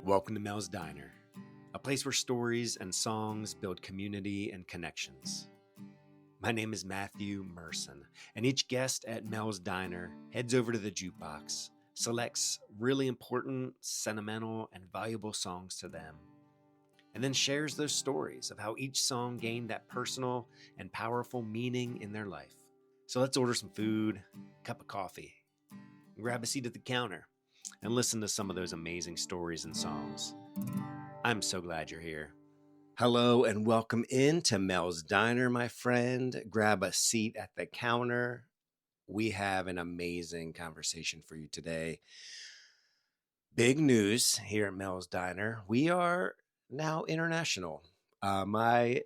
Welcome to Mel's Diner, a place where stories and songs build community and connections. My name is Matthew Merson, and each guest at Mel's Diner heads over to the Jukebox, selects really important, sentimental, and valuable songs to them, and then shares those stories of how each song gained that personal and powerful meaning in their life. So let's order some food, a cup of coffee, and grab a seat at the counter and listen to some of those amazing stories and songs. I'm so glad you're here. Hello and welcome into Mel's Diner, my friend. Grab a seat at the counter. We have an amazing conversation for you today. Big news here at Mel's Diner. We are now international. My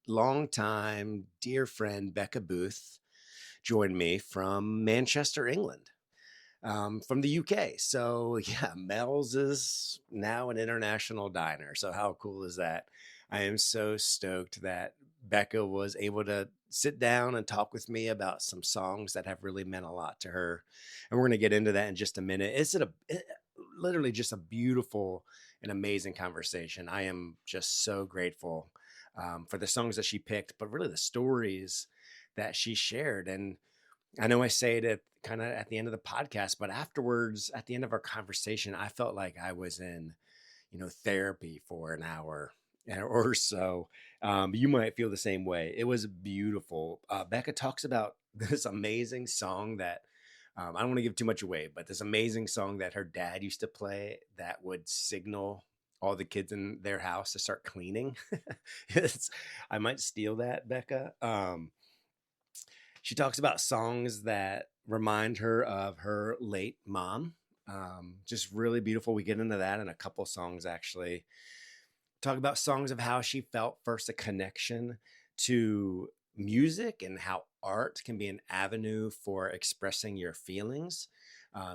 longtime dear friend Becca Booth joined me from Manchester, England. From the UK. So yeah, Mel's is now an international diner. So how cool is that? I am so stoked that Becca was able to sit down and talk with me about some songs that have really meant a lot to her. And we're going to get into that in just a minute. Literally just a beautiful and amazing conversation. I am just so grateful for the songs that she picked, but really the stories that she shared. And I know I say it at the end of the podcast, but afterwards, at the end of our conversation, I felt like I was in, therapy for an hour or so. You might feel the same way. It was beautiful. Becca talks about this amazing song that I don't want to give too much away, but this amazing song that her dad used to play that would signal all the kids in their house to start cleaning. I might steal that, Becca. She talks about songs that remind her of her late mom. Just really beautiful. We get into that in a couple songs, actually. Talk about songs of how she felt first a connection to music and how art can be an avenue for expressing your feelings.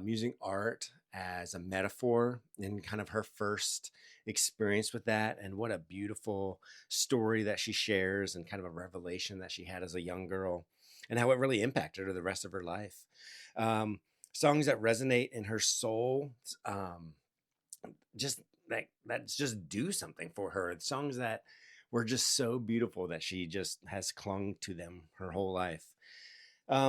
Using art as a metaphor and kind of her first experience with that. And what a beautiful story that she shares and kind of a revelation that she had as a young girl, and how it really impacted her the rest of her life. Songs that resonate in her soul, just do something for her. Songs that were just so beautiful that she just has clung to them her whole life.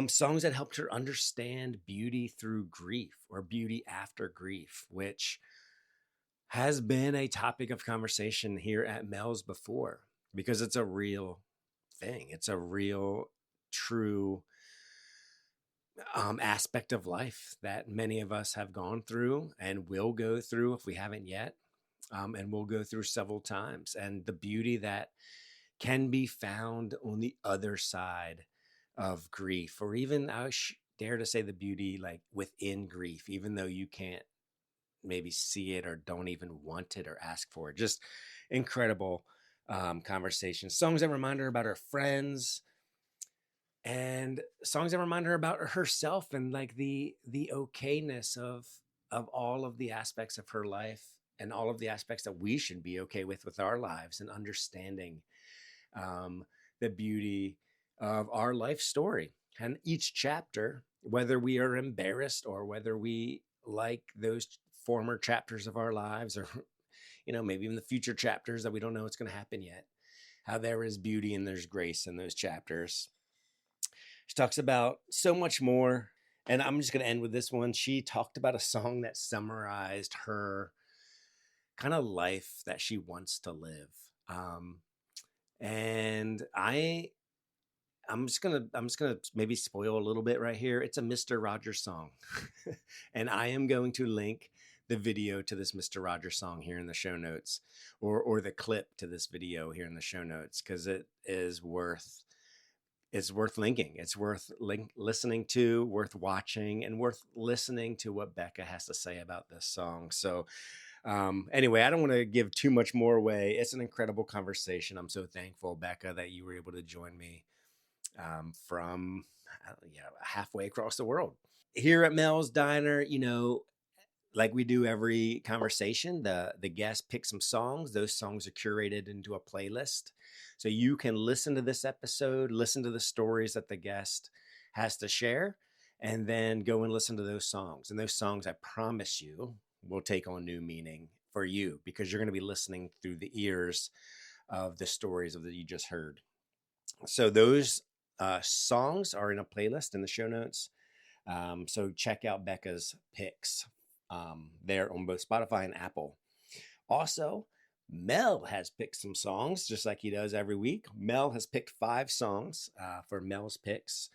Songs that helped her understand beauty through grief or beauty after grief, which has been a topic of conversation here at Mel's before, because it's a real thing. It's a real true aspect of life that many of us have gone through and will go through if we haven't yet, and we'll go through several times, and the beauty that can be found on the other side of grief, or even I dare to say the beauty like within grief, even though you can't maybe see it or don't even want it or ask for it. Just incredible conversations. Songs that remind her about her friends, and songs that remind her about herself and like the okayness of all of the aspects of her life and all of the aspects that we should be okay with our lives, and understanding the beauty of our life story. And each chapter, whether we are embarrassed or whether we like those former chapters of our lives, or maybe even the future chapters that we don't know what's going to happen yet, how there is beauty and there's grace in those chapters. She talks about so much more, and I'm just going to end with this one. She talked about a song that summarized her kind of life that she wants to live. And I'm just gonna maybe spoil a little bit right here. It's a Mr. Rogers song, and I am going to link the video to this Mr. Rogers song here in the show notes, or the clip to this video here in the show notes, because it is worth linking. It's worth listening to, worth watching, and worth listening to what Becca has to say about this song. So anyway, I don't want to give too much more away. It's an incredible conversation. I'm so thankful, Becca, that you were able to join me from halfway across the world. Here at Mel's Diner, like we do every conversation, the guest picks some songs. Those songs are curated into a playlist. So you can listen to this episode, listen to the stories that the guest has to share, and then go and listen to those songs. And those songs, I promise you, will take on new meaning for you because you're going to be listening through the ears of the stories of that you just heard. So those songs are in a playlist in the show notes. So check out Becca's picks there on both Spotify and Apple. Also, Mel has picked some songs just like he does every week. Mel has picked 5 songs for Mel's picks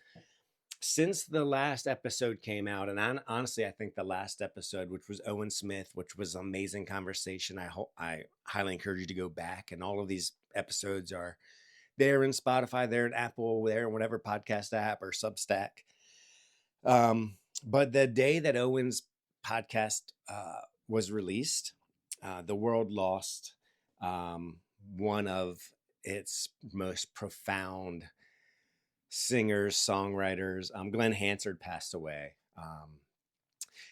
since the last episode came out. And honestly, I think the last episode, which was Owen Smith, which was an amazing conversation. I highly encourage you to go back. And all of these episodes are there in Spotify, there in Apple, there in whatever podcast app or Substack. But the day that Owen's podcast was released, the world lost one of its most profound singers, songwriters. Glenn Hansard passed away.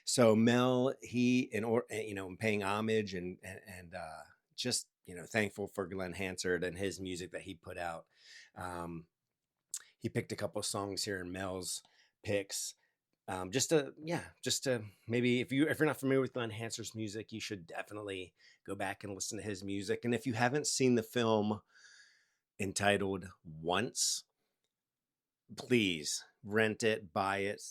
So Mel, in paying homage and just thankful for Glenn Hansard and his music that he put out. He picked a couple of songs here in Mel's picks. Just to maybe if you're not familiar with Glenn Hansard's music, you should definitely go back and listen to his music. And if you haven't seen the film entitled Once, please rent it, buy it,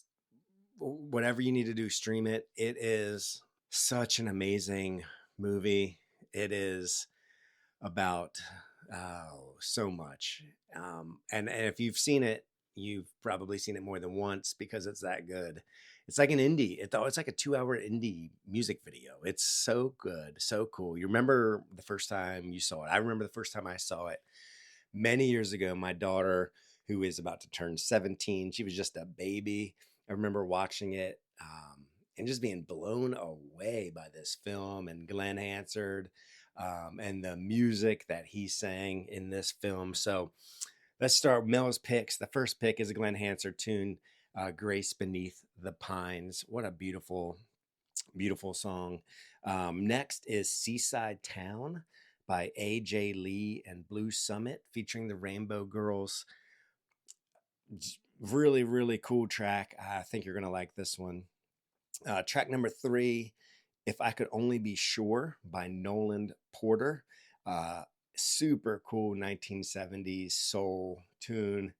whatever you need to do, stream it. It is such an amazing movie. It is about so much. And if you've seen it, you've probably seen it more than once because it's that good. It's like an indie. It's like a 2-hour indie music video. It's so good, so cool. You remember the first time you saw it? I remember the first time I saw it many years ago. My daughter, who is about to turn 17, she was just a baby. I remember watching it and just being blown away by this film and Glenn Hansard and the music that he sang in this film. So let's start Mel's picks. The first pick is a Glenn Hansard tune, Grace Beneath the Pines. What a beautiful, beautiful song. Next is Seaside Town by A.J. Lee and Blue Summit featuring the Rainbow Girls. Really, really cool track. I think you're going to like this one. Track number 3, If I Could Only Be Sure by Nolan Porter. Super cool 1970s soul tune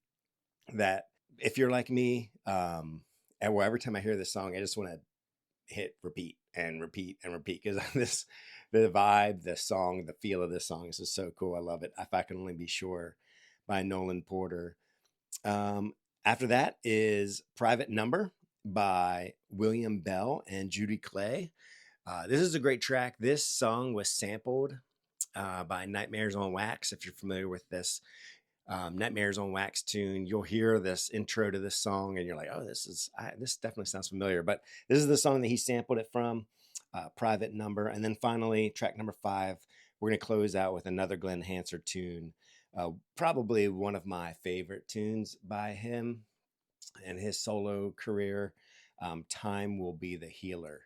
that if you're like me, and every time I hear this song, I just want to hit repeat and repeat and repeat because the vibe, the song, the feel of this song is just so cool. I love it. If I Can Only Be Sure by Nolan Porter. After that is Private Number by William Bell and Judy Clay. This is a great track. This song was sampled by Nightmares on Wax. If you're familiar with this Nightmares on Wax tune, you'll hear this intro to this song and you're like, oh, this definitely sounds familiar. But this is the song that he sampled it from, Private Number. And then finally, track number 5, we're going to close out with another Glenn Hansard tune. Probably one of my favorite tunes by him and his solo career, Time Will Be the Healer.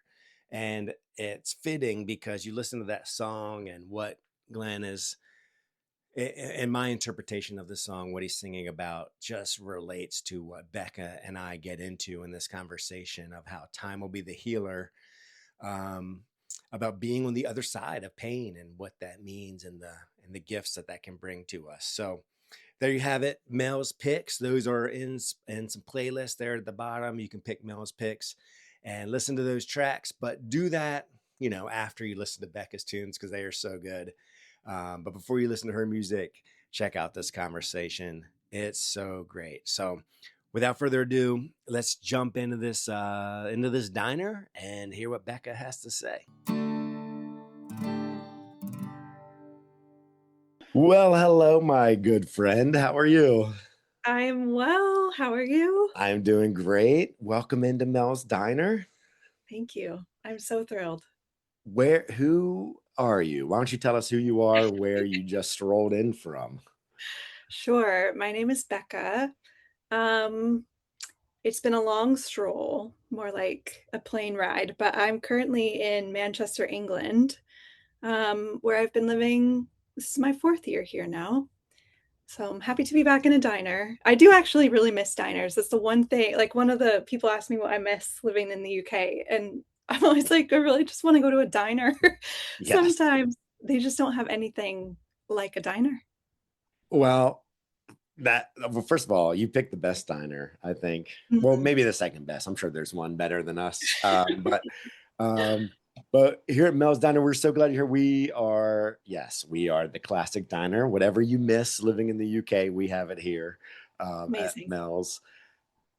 And it's fitting because you listen to that song and what Glenn is, in my interpretation of the song, what he's singing about just relates to what Becca and I get into in this conversation of how time will be the healer, about being on the other side of pain and what that means and the gifts that can bring to us. So there you have it. Mel's picks. Those are in some playlists there at the bottom. You can pick Mel's picks and listen to those tracks, but do that, after you listen to Becca's tunes because they are so good. But before you listen to her music, check out this conversation. It's so great. So without further ado, let's jump into this diner and hear what Becca has to say. Well, hello, my good friend. How are you? I'm well. How are you? I'm doing great. Welcome into Mel's Diner. Thank you. I'm so thrilled. Who are you? Why don't you tell us who you are, where you just strolled in from? Sure. My name is Becca. It's been a long stroll, more like a plane ride, but I'm currently in Manchester, England, where I've been living. This is my 4th year here now. So I'm happy to be back in a diner. I do actually really miss diners. That's the one thing, like one of the people asked me what I miss living in the UK. And I'm always like, I really just want to go to a diner. Yes. Sometimes they just don't have anything like a diner. Well, well, first of all, you picked the best diner, I think. Well, Mhm. maybe the second best. I'm sure there's one better than us. Um, but here at Mel's Diner, we're so glad you're here. Yes, we are the classic diner. Whatever you miss living in the UK, we have it here at Amazing. Mel's.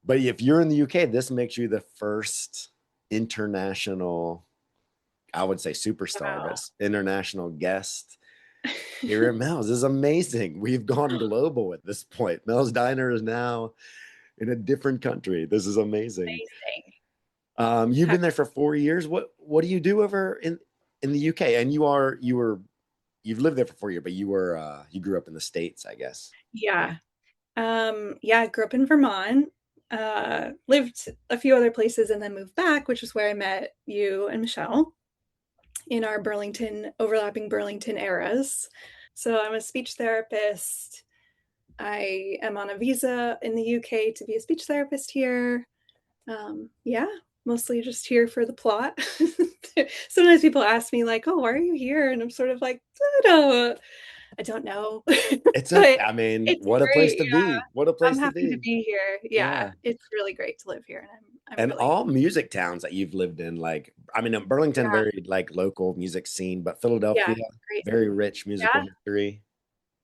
But if you're in the UK, this makes you the first international, I would say superstar, Wow. but international guest here at Mel's. This is amazing. We've gone global at this point. Mel's Diner is now in a different country. This is amazing. Amazing. You've been there for 4 years. What do you do over in the UK? And you've lived there for 4 years, but you grew up in the States, I guess. Yeah. Yeah, I grew up in Vermont, lived a few other places and then moved back, which is where I met you and Michelle in our overlapping Burlington eras. So I'm a speech therapist. I am on a visa in the UK to be a speech therapist here. Yeah, mostly just here for the plot. Sometimes people ask me like, "Oh, why are you here?" And I'm sort of like, I don't know, It's a, but I mean, it's what a place great. to Yeah, be. What a I'm place to happy to be. be here. Yeah, Yeah. it's really great to live here, and I'm And really, all music towns that you've lived in, like, I mean, in Burlington, yeah, very like local music scene, but yeah, Philadelphia, great very city. rich musical Yeah, history.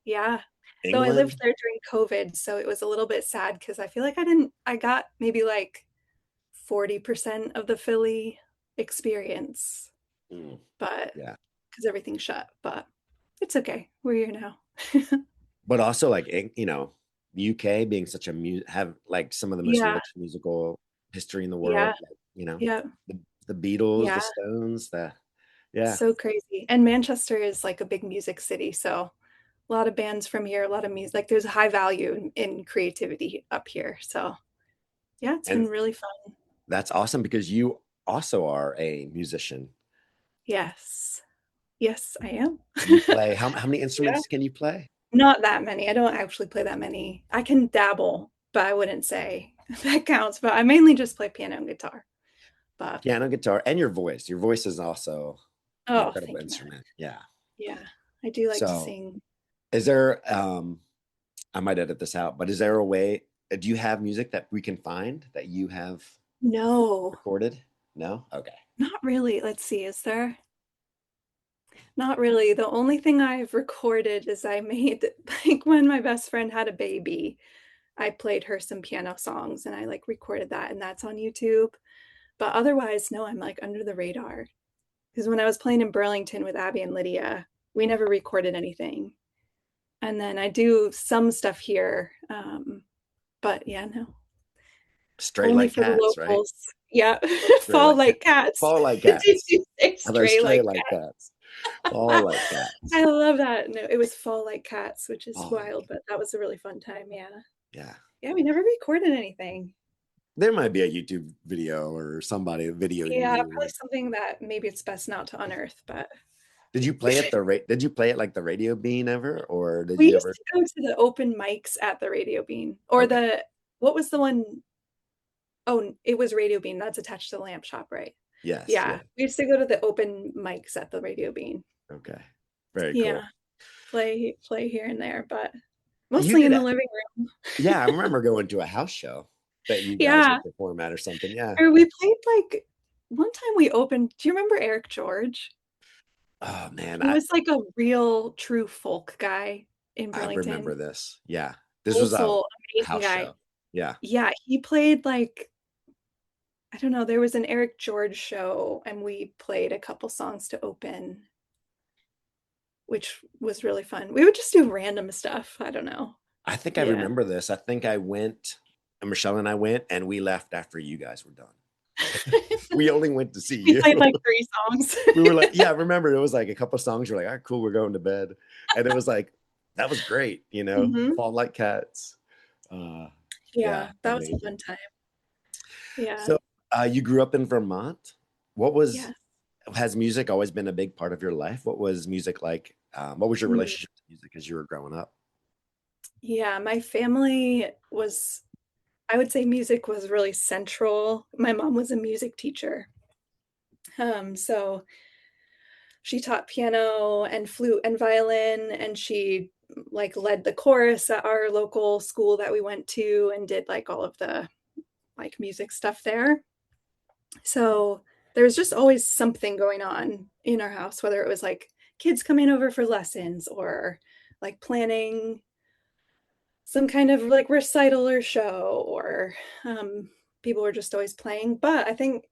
yeah. Though I lived England, there during COVID, so it was a little bit sad because I feel like I got maybe like 40% of the Philly experience, mm, but yeah. because everything's shut, but it's okay. We're here now. But also like UK being such a have like some of the most Yeah, rich musical history in the yeah, world. Like, yeah, the Beatles, the yeah. Stones, the yeah. So crazy. And Manchester is like a big music city, so a lot of bands from here, a lot of music. Like there's a high value in creativity up here. So yeah, it's been And really fun. that's awesome because you also are a musician. Yes. Yes, I am. You play how many Yeah. instruments can you play? Not that many. I don't actually play that many. I can dabble, but I wouldn't say that counts. But I mainly just play piano and guitar. But Piano, guitar, and your voice. Your voice is also an oh, incredible thank you, Matt. instrument. Yeah. Yeah, I do like to So sing. is there I might edit this out, but is there a way do you have music that we can find that you have No, recorded? No? Okay. not really. Let's see. Is there? Not really. The only thing I've recorded is I made like when my best friend had a baby, I played her some piano songs and I like recorded that and that's on YouTube. But otherwise, no, I'm like under the radar. Because when I was playing in Burlington with Abby and Lydia, we never recorded anything. And then I do some stuff here. But yeah, no, Stray only like for the cats, right? locals. Yeah, Stray fall like cats. like cats. Fall like Did cats. you say Are they stray stray like like cats? cats? Fall like cats. I love that. No, it was fall like cats, which is Fall like wild, but that was a really fun time. Yeah. yeah. Yeah, we never recorded anything. There might be a YouTube video or somebody videoed Yeah, you probably with. something that maybe it's best not to unearth, but Did you play at Did you play it like the radio bean ever, or did we you used ever? to go to the open mics at the Radio Bean or Okay. the what was the one? Oh, it was Radio Bean. That's attached to the lamp shop, right? Yes. Yeah. Yeah. We used to go to the open mics at the Radio Bean. Okay. Very Yeah. cool. Play here and there, but You mostly did in the it. living room. Yeah, I remember going to a house show that you guys Yeah. would perform at or something. Yeah. Or we played like one time we opened, do you remember Eric George? Oh man, He was like a real true folk guy in I Burlington. remember this. Yeah. This Soul was a soul, amazing house guy. show. Yeah. Yeah, he played like I don't know, there was an Eric George show and we played a couple songs to open, which was really fun. We would just do random stuff. I don't know. I think I Yeah. remember this. I think I went, and Michelle and I went, and we left after you guys were done. We only went to see We you. played like 3 songs. We were like, yeah, I remember it was like a couple of songs. You're like, all right, cool, we're going to bed. And it was like, that was great, Mhm. fall like cats. Uh, yeah, Yeah, that was a amazing. fun time. Yeah. So you grew up in Vermont. What was, Yeah. has music always been a big part of your life? What was music like? What was your Mm. relationship to music as you were growing up? Yeah, my family was I would say music was really central. My mom was a music teacher. So she taught piano and flute and violin, and she like led the chorus at our local school that we went to and did like all of the like music stuff there. So there was just always something going on in our house, whether it was like kids coming over for lessons or like planning some kind of like recital or show, or people were just always playing. But I think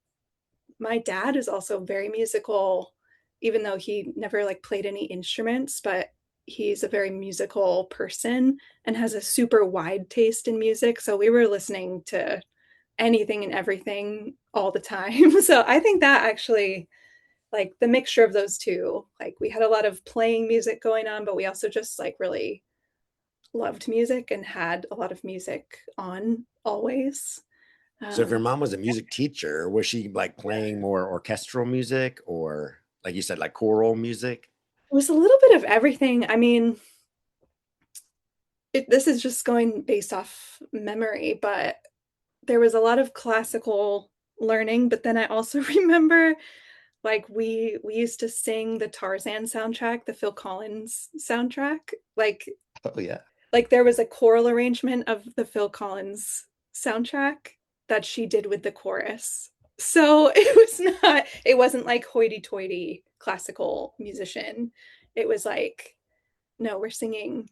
my dad is also very musical, even though he never like played any instruments, but he's a very musical person and has a super wide taste in music. So we were listening to anything and everything all the time. So I think that actually, like the mixture of those two, like we had a lot of playing music going on, but we also just like really loved music and had a lot of music on always. So if your Um, mom was a music teacher, was she like playing more orchestral music or like you said, like choral music? it was a little bit of everything. I mean, this is just going based off memory, but there was a lot of classical learning. But then I also remember like we used to sing the Tarzan soundtrack, the Phil Collins soundtrack. Oh yeah. Like there was a choral arrangement of the Phil Collins soundtrack that she did with the chorus. So it wasn't like hoity-toity classical musician. It was like, no, we're singing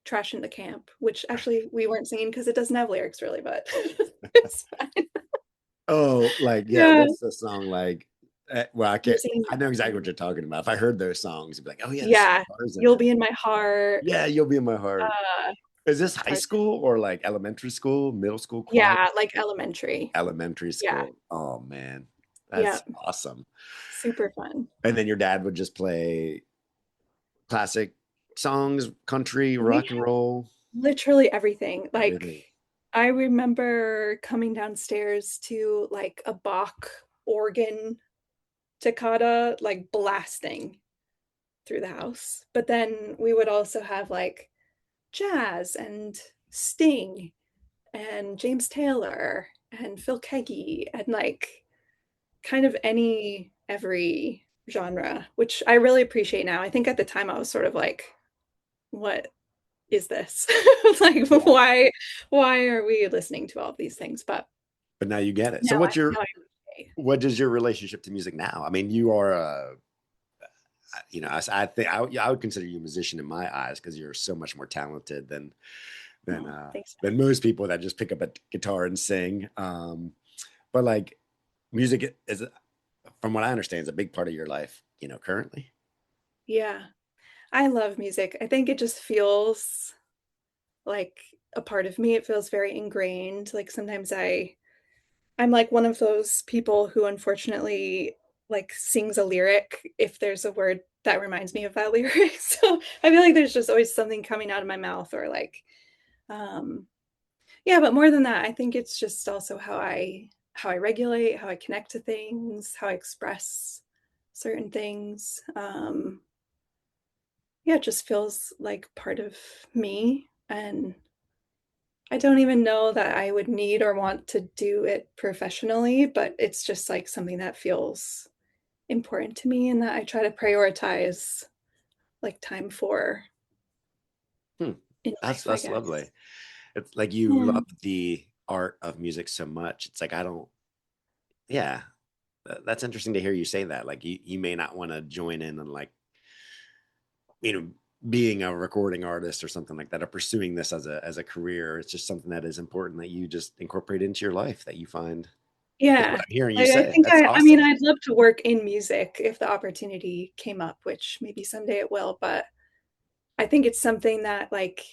Trash in the Camp, which actually we weren't singing because it doesn't have lyrics really, but it's fine. Oh, like yeah, Yeah, what's the song like? Well, I we're can't. singing. I know exactly what you're talking about. If I heard those songs, I'd be like, "Oh yeah, this is Yeah, You'll Tarzan." Be in My Heart. Yeah, you'll be in my heart. Is this high Tarzan. school or like elementary school, middle school choir? Yeah, like elementary. Elementary Yeah, school. Oh man, yeah, that's awesome. super fun. And then your dad would just play classic songs, country, We rock and roll, literally everything. Like everything. I remember coming downstairs to like a Bach organ toccata, like blasting through the house. But then we would also have like jazz and Sting and James Taylor and Phil Keaggy and like kind of every genre, which I really appreciate now. I think at the time I was sort of like, what is this? Like Yeah. why are we listening to all of these things? But But now you get it. So now what's now your I appreciate. what is your relationship to music now? I mean, you are a I think I would consider you a musician in my eyes because you're so much more talented than Oh, thanks. than most people that just pick up a guitar and sing. But like music is, from what I understand, is a big part of your life, currently. Yeah, I love music. I think it just feels like a part of me. It feels very ingrained. Like sometimes I'm like one of those people who unfortunately like sings a lyric if there's a word that reminds me of that lyric. So I feel like there's just always something coming out of my mouth or like um yeah, but more than that, I think it's just also how I regulate, how I connect to things, how I express certain things. Yeah, it just feels like part of me, and I don't even know that I would need or want to do it professionally, but it's just like something that feels important to me and that I try to prioritize like time for Hmm. in That's life, I that's guess. lovely. It's like you Yeah. love the art of music so much. It's like I don't. Yeah, that's interesting to hear you say that. Like you may not want to join in and like you know being a recording artist or something like that, or pursuing this as a career. It's just something that is important that you just incorporate into your life that you find. Is what Yeah. I'm hearing you Like I say. think That's I mean, awesome. I'd love to work in music if the opportunity came up, which maybe someday it will, but I think it's something that like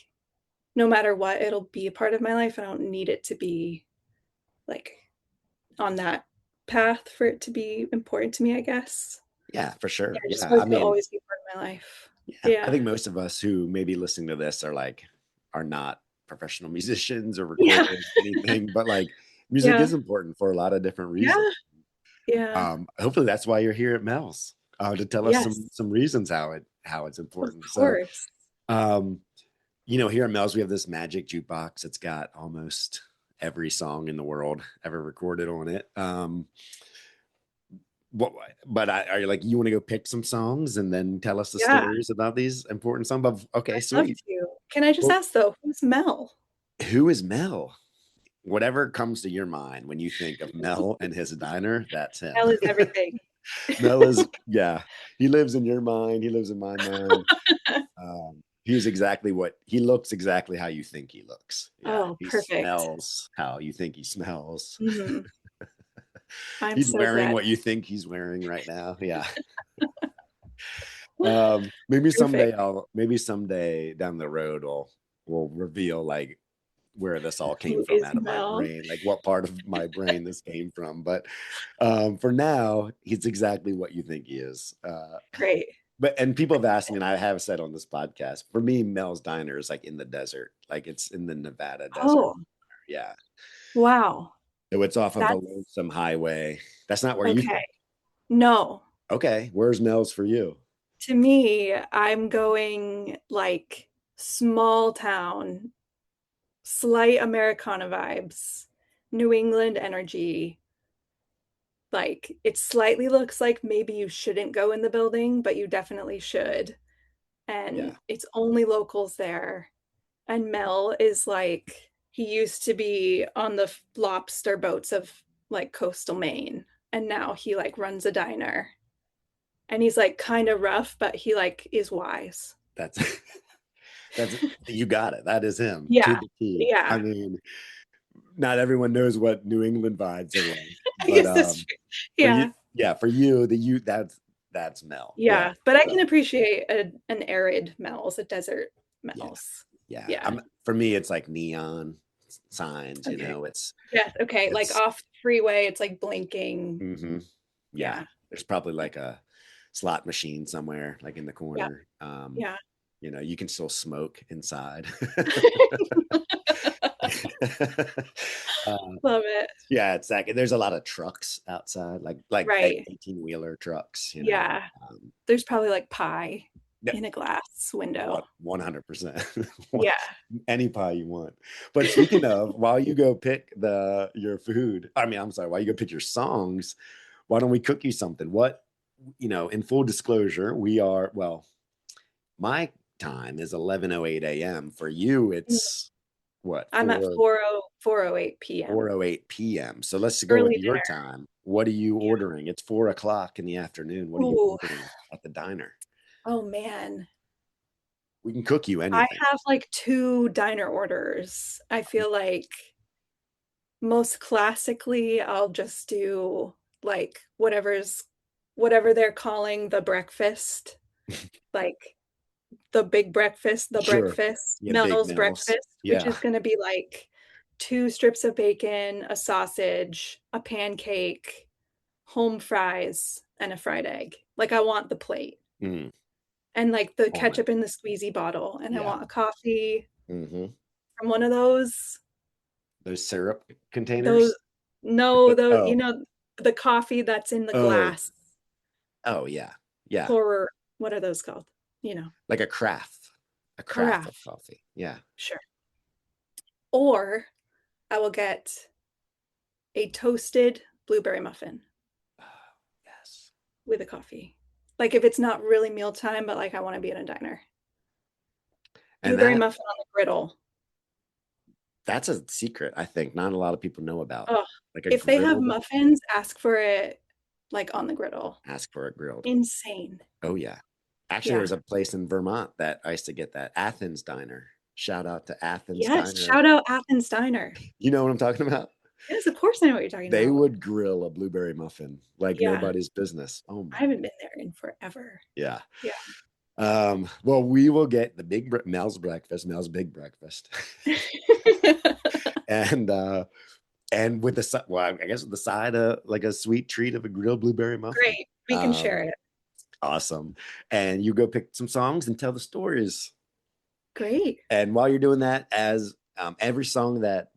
no matter what, it'll be a part of my life. I don't need it to be like on that path for it to be important to me, I guess. Yeah, for Yeah, sure. I just Yeah, want I it to mean, always be part of my life. yeah, I Yeah. think most of us who may be listening to this are not professional musicians or Yeah. recorders, anything, but like music Yeah. is important for a lot of different reasons. Yeah. Yeah. Hopefully that's why you're here at Mel's, to tell us Yes, some reasons how it's of important. So, course. um, here at Mel's we have this magic jukebox. It's got almost every song in the world ever recorded on it. What, but are you like, you want to go pick some songs and then tell us the Yeah, stories about these important songs? Okay, I'd love sweet. to. Can I just Well, ask though, who's Mel? who is Mel? Whatever comes to your mind when you think of Mel and his diner, that's him. Mel is everything. Mel is, yeah, he lives in your mind. He lives in my mind. He's exactly what he looks, exactly how you think he looks. Yeah, Oh, he perfect. smells how you think he smells. Hmm. I'm He's so wearing glad. what you think he's wearing right now. Yeah. Perfect. Maybe someday down the road we'll reveal like where this all came Who from is out of my Mel? brain, like what part of my brain this came from. But for now, he's exactly what you think he is. Great. And people have asked me, and I have said on this podcast, for me, Mel's Diner is like in the desert, like it's in the Nevada desert. Oh, Yeah. wow. So it's off of a That's lonesome highway. That's not where you okay. live. No, Okay. Where's Mel's for you? to me, I'm going like small town, slight Americana vibes, New England energy. Like it slightly looks like maybe you shouldn't go in the building, but you definitely should. And Yeah. it's only locals there. And Mel is like, he used to be on the lobster boats of like coastal Maine. And now he like runs a diner. And he's like kind of rough, but he like is wise. That's that's you got it. That is him to Yeah. the T. I Yeah. mean, not everyone knows what New England vibes are like, I but guess that's true. for you, Yeah. yeah, for you, the you that's Mel. Yeah. Yeah. But I can So appreciate an arid Mel's, a desert yeah, Mel's. yeah. Yeah. For me, it's like neon signs. Okay. It's Yeah. Okay. Like it's off the freeway, it's like blinking. hmm yeah. Yeah. There's probably like a slot machine somewhere, like in the Yeah. corner. Yeah. You can still smoke inside. uh, Love it. yeah, it's like there's a lot of trucks outside, like Right. 18-wheeler trucks. Yeah. Um, There's probably like pie yeah, in a glass window. what 100%. Yeah. Any pie you want. But speaking of, while you go pick your food, I mean, I'm sorry, while you go pick your songs, why don't we cook you something? In full disclosure, my time is 11:08 a.m. For you, it's what, I'm at 4:08 p.m. 4:08 p.m. So let's go with Early your dinner. time. What are you Yeah. ordering? It's 4 o'clock in the afternoon. What are you Ooh. ordering at the diner? Oh man. We can cook you I anything. have like two diner orders. I feel like most classically I'll just do like whatever they're calling the breakfast, like the Sure. breakfast, Yeah, big Mel's meals. breakfast, which Yeah, is going to be like two strips of bacon, a sausage, a pancake, home fries, and a fried egg. Like I want the plate mm, and like the on it. ketchup in the squeezy bottle, and I Yeah. want a coffee Hmm. from one of those. Those syrup Those containers. no, those Oh, the coffee that's in the oh, glass. oh, yeah, yeah. Pour what are those called? You know, Like a craft of carafe. coffee. Yeah. Sure. Or I will get a toasted blueberry muffin Oh, yes. with a coffee. Like if it's not really mealtime, but like I want to be in a diner. And Blueberry muffin on the griddle. that's a secret, I think. Not a lot of people know about. Oh, Like a if they have grilled, muffins, ask for it like on the griddle. ask for a grilled. Insane. Oh yeah. Actually, Yeah. there's a place in Vermont that I used to get that Athens Diner. Shout out to Athens Yes. Diner. Shout out Athens Diner. You know what I'm talking about? Yes, of course I know what you're talking They about. would grill a blueberry muffin like Yeah. nobody's business. Oh I my. haven't been there in forever. Yeah. Yeah. Well, we will get the Mel's breakfast, Mel's big breakfast. and with I guess with the side of like a sweet treat of a grilled blueberry muffin. Great. We can share Um, it. awesome. And you go pick some songs and tell the stories. Great. And while you're doing that, as every song that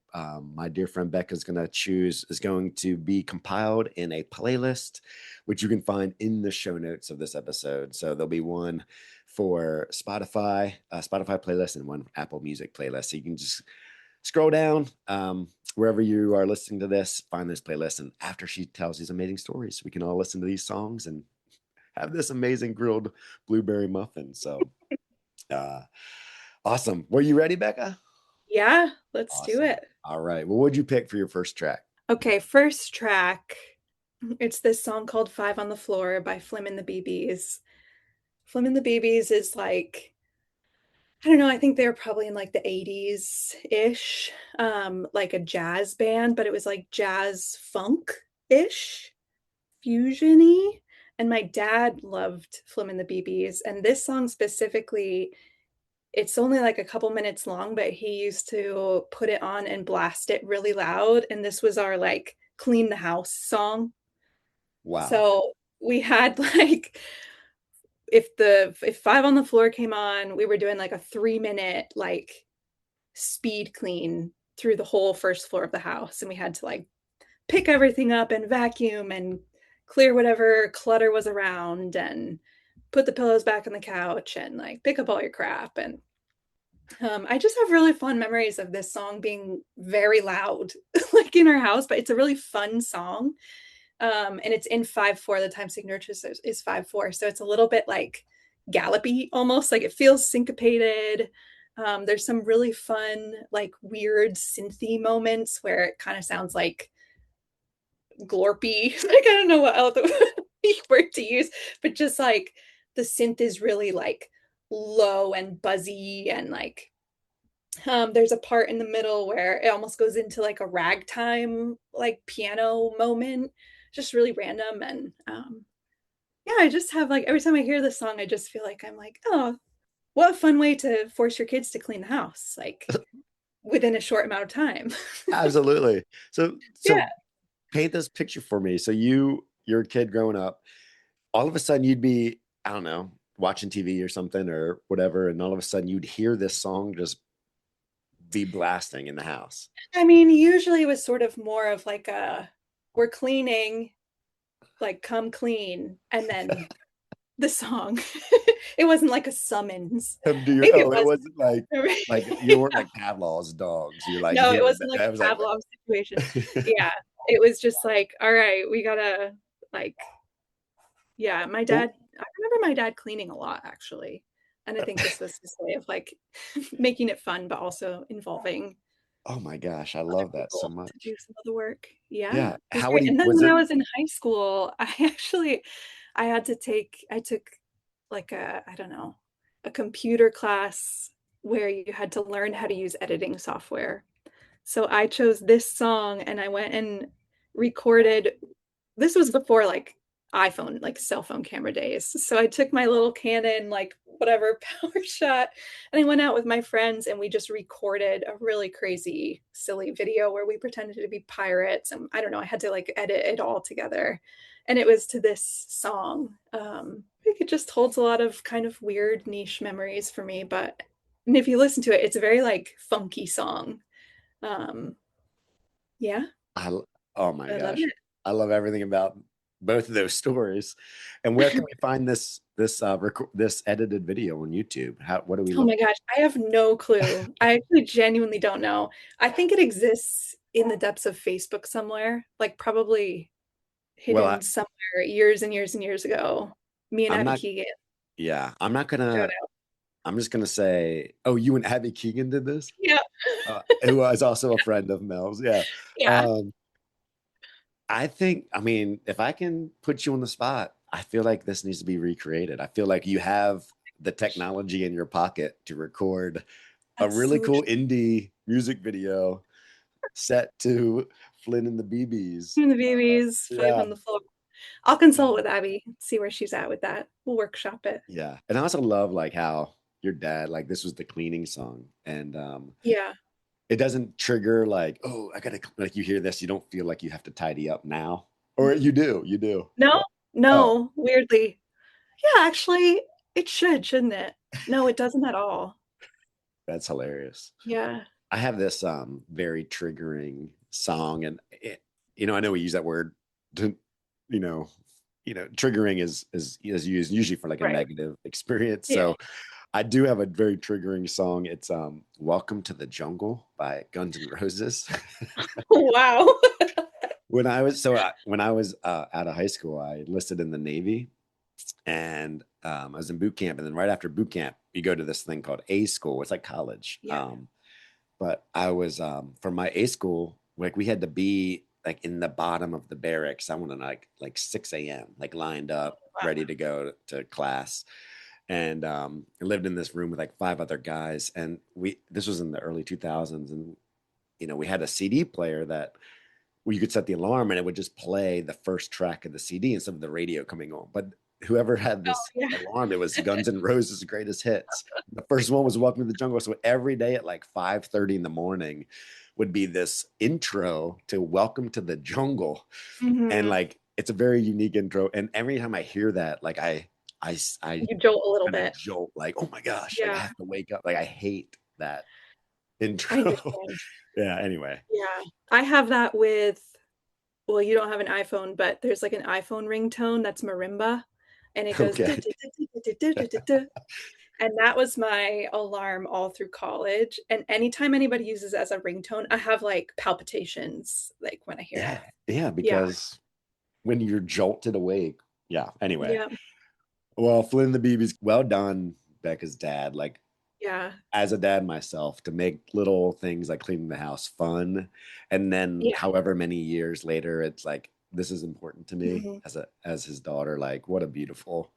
my dear friend Becca is going to choose is going to be compiled in a playlist, which you can find in the show notes of this episode. So there'll be one for Spotify playlist, and one Apple Music playlist. So you can just scroll down. wherever you are listening to this, find this playlist. And after she tells these amazing stories, we can all listen to these songs and have this amazing grilled blueberry muffin. So uh, awesome. Were you ready, Becca? Yeah, let's do Awesome. it. All right. Well, what'd you pick for your first track? Okay, first track. It's this song called Five on the Floor by Flim and the BBs. Flim and the BBs is like, I don't know, I think they were probably in like the 80s-ish, like a jazz band, but it was like jazz funk-ish, fusion-y. And my dad loved Flim and the BBs. And this song specifically, it's only like a couple minutes long, but he used to put it on and blast it really loud. And this was our like clean the house song. Wow. So we had like if Five on the Floor came on, we were doing like a 3-minute like speed clean through the whole first floor of the house, and we had to like pick everything up and vacuum and clear whatever clutter was around and put the pillows back on the couch and like pick up all your crap. And I just have really fond memories of this song being very loud like in our house, but it's a really fun song. And it's in 5/4. The time signature is 5/4, so it's a little bit like gallopy, almost like it feels syncopated. There's some really fun, like weird synthy moments where it kind of sounds like glorpy. Like I don't know what other word to use, but just like the synth is really like low and buzzy, and like there's a part in the middle where it almost goes into like a ragtime like piano moment, just really random. And yeah, I just have like every time I hear this song, I just feel like I'm like, oh, what a fun way to force your kids to clean the house like within a short amount of time. Absolutely. So Yeah. paint this picture for me. So you're a kid growing up, all of a sudden you'd be, I don't know, watching TV or something or whatever, and all of a sudden you'd hear this song just be blasting in the house. I mean, usually it was sort of more of like a we're cleaning, like come clean, and then the song. It wasn't like a summons. Maybe it It was. wasn't like you weren't like Pavlov's dogs. You're like No, it hearing wasn't like that. It was a like Pavlov situation. Yeah, it was just like, all right, we gotta like, yeah. My oh, dad. I remember my dad cleaning a lot actually, and I think this was his way of like making it fun, but also involving oh my gosh, I other love that so people to do much. some of the work. Yeah, Yeah. it was How would great. he And then was when I it was in high school, I took like I don't know, a computer class where you had to learn how to use editing software. So I chose this song and I went and recorded. This was before like iPhone, like cell phone camera days. So I took my little Canon, like whatever power shot, and I went out with my friends and we just recorded a really crazy, silly video where we pretended to be pirates. And I don't know, I had to like edit it all together. And it was to this song. I think it just holds a lot of kind of weird niche memories for me. But and if you listen to it, it's a very like funky song. Um, yeah, I oh my I love gosh. it. I love everything about both of those stories. And where can we find this edited video on YouTube? How what do we Oh look my gosh, I have no clue. I actually genuinely don't know. I think it exists in the depths of Facebook somewhere, like probably well, hidden somewhere years and years and years ago. Me and I'm Abby not Keegan. yeah, I'm not Shout gonna out. I'm just gonna say, oh, you and Abby Keegan did this? Yeah. Who was also a friend of Mel's. Yeah. Yeah. Um, I think, I mean, if I can put you on the spot, I feel like this needs to be recreated. I feel like you have the technology in your pocket to record a That's really so cool true. indie music video set to Flynn and the BBs. The babies, five Yeah. on the floor. I'll consult with Abby, see where she's at with that. We'll workshop it. Yeah. And I also love like how your dad, like this was the cleaning song. And Yeah. it doesn't trigger like, oh, I gotta like you hear this, you don't feel like you have to tidy up now. Or you do. No, Oh, no, weirdly. Yeah, actually, it should, shouldn't it? No, it doesn't at all. that's hilarious. Yeah. I have this very triggering song, and I know we use that word to, you know, triggering is used usually for like a Right. negative experience. Yeah. So I do have a very triggering song. It's Welcome to the Jungle by Guns N' Roses. Wow. When I was out of high school, I enlisted in the Navy, and I was in boot camp. And then right after boot camp, you go to this thing called A school. It's like college. Yeah. But I was for my A school, like we had to be like in the bottom of the barracks. I went to like 6 a.m. like lined up, Wow. ready to go to class. And I lived in this room with like five other guys. And this was in the early 2000s, and we had a CD player that where you could set the alarm and it would just play the first track of the CD instead of the radio coming on. But whoever had Oh, this yeah. alarm, it was Guns N' Roses' greatest hits. The first one was Welcome to the Jungle. So every day at like 5:30 in the morning would be this intro to Welcome to the Jungle. And Mhm. like it's a very unique intro. And every time I hear that, like I You jolt a little kind of bit. jolt, like, oh my gosh, like I Yeah, have to wake up. Like I hate that I intro. understand. Yeah, anyway. Yeah. I have that with, well, you don't have an iPhone, but there's like an iPhone ringtone that's marimba, and it goes Okay. "duh, duh, duh, duh, duh, duh, duh, duh, duh." And that was my alarm all through college. And anytime anybody uses it as a ringtone, I have like palpitations like when I hear Yeah. it. Yeah, Yeah. because when you're jolted awake. Yeah. Anyway, Yeah. well, Flynn the BB's well done, Becca's dad. Like Yeah. as a dad myself, to make little things like cleaning the house fun, and then Yeah. however many years later, it's like this is important to me Mhm. as his daughter. Like what a beautiful,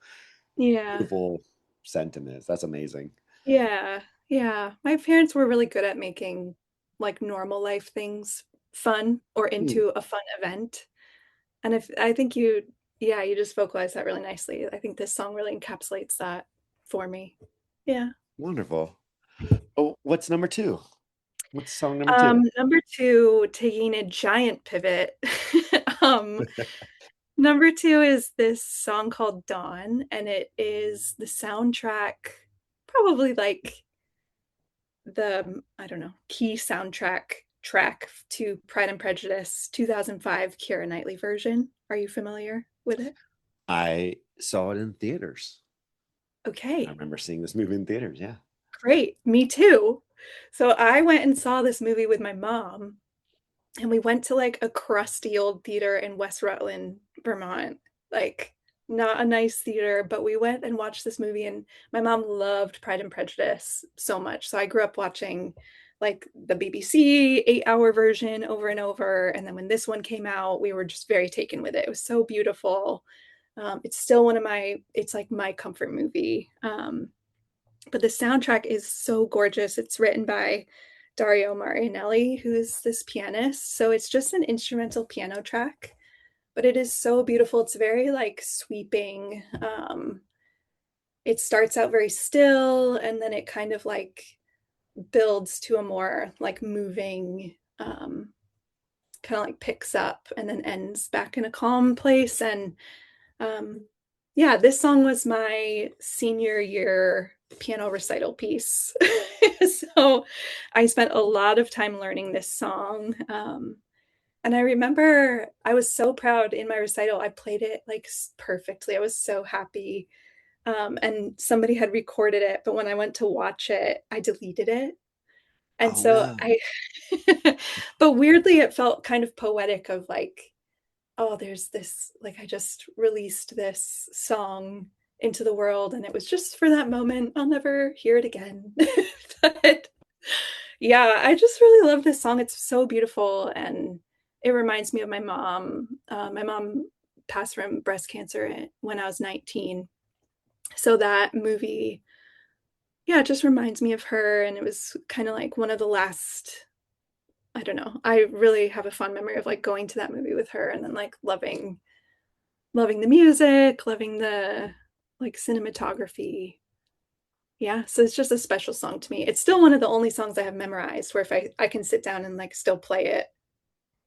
Yeah. beautiful sentiment. That's amazing. Yeah. Yeah. My parents were really good at making like normal life things fun or Hmm, into a fun event. And if I think you, yeah, you just vocalized that really nicely. I think this song really encapsulates that for me. Yeah. wonderful. Oh, what's number two? What's song number two? Number two, taking a giant pivot. um, Number two is this song called Dawn, and it is the soundtrack, probably like the, I don't know, key soundtrack track to Pride and Prejudice 2005 Keira Knightley version. Are you familiar with it? I saw it in theaters. I Okay. remember seeing this movie in theaters. Yeah. Great, me too. So I went and saw this movie with my mom, and we went to like a crusty old theater in West Rutland, Vermont. Like, not a nice theater, but we went and watched this movie, and my mom loved Pride and Prejudice so much. So I grew up watching like the BBC 8-hour version over and over. And then when this one came out, we were just very taken with it. It was so beautiful. It's still one of my, it's like my comfort movie. But the soundtrack is so gorgeous. It's written by Dario Marianelli, who is this pianist. So it's just an instrumental piano track, but it is so beautiful. It's very like sweeping. It starts out very still, and then it kind of like builds to a more like moving, kind of like picks up and then ends back in a calm place. And um, yeah, this song was my senior year piano recital piece. So I spent a lot of time learning this song. And I remember I was so proud in my recital. I played it like perfectly. I was so happy. And somebody had recorded it, but when I went to watch it, I deleted it. And Oh so no. I, but weirdly, it felt kind of poetic of like, oh, there's this, like, I just released this song into the world, and it was just for that moment. I'll never hear it again. But yeah, I just really love this song. It's so beautiful, and it reminds me of my mom. My mom passed from breast cancer when I was 19. So that movie, yeah, it just reminds me of her. And it was kind of like one of the last, I don't know. I really have a fond memory of like going to that movie with her and then like loving the music, loving the like cinematography. Yeah, so it's just a special song to me. It's still one of the only songs I have memorized where if I can sit down and like still play it,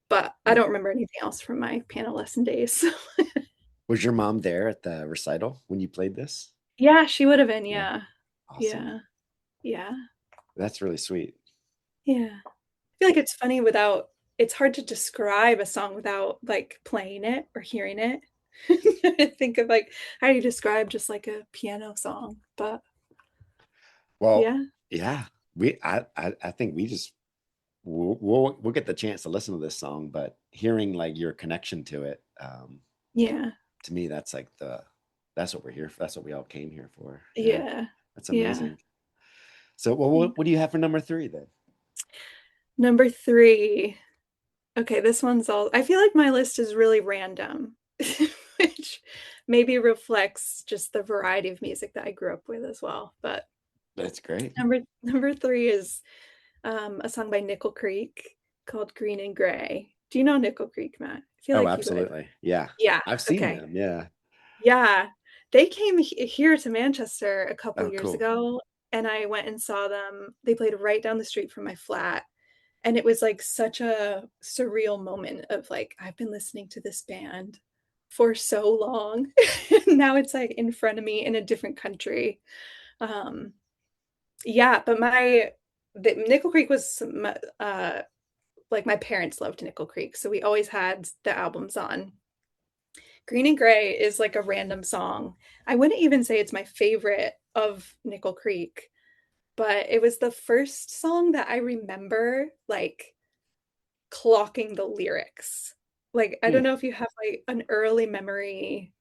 but I don't remember anything else from my piano lesson days. Was your mom there at the recital when you played this? Yeah, she would have been. Yeah. Yeah. Awesome. Yeah. Yeah. That's really sweet. Yeah. I feel like it's funny without, it's hard to describe a song without like playing it or hearing it. I think of like how do you describe just like a piano song, but Well, Yeah. yeah, I think we just we'll get the chance to listen to this song, but hearing like your connection to it, Yeah. to me, that's like that's what we're here for. That's what we all came here for. Yeah, Yeah. that's Yeah. amazing. So, well, what do you have for number three then? Number three. Okay, this one's all, I feel like my list is really random, which maybe reflects just the variety of music that I grew up with as well. But That's great. number three is a song by Nickel Creek called Green and Gray. Do you know Nickel Creek, Matt? I feel Oh, like you would. absolutely. Yeah, Yeah. I've seen Okay. them. Yeah. Yeah. They came here to Manchester a couple Oh, years cool. ago, and I went and saw them. They played right down the street from my flat. And it was like such a surreal moment of like, I've been listening to this band for so long. Now it's like in front of me in a different country. Um, yeah, but the Nickel Creek was like my parents loved Nickel Creek, so we always had the albums on. Green and Gray is like a random song. I wouldn't even say it's my favorite of Nickel Creek, but it was the first song that I remember like clocking the lyrics. Like, I Hmm. don't know if you have like an early memory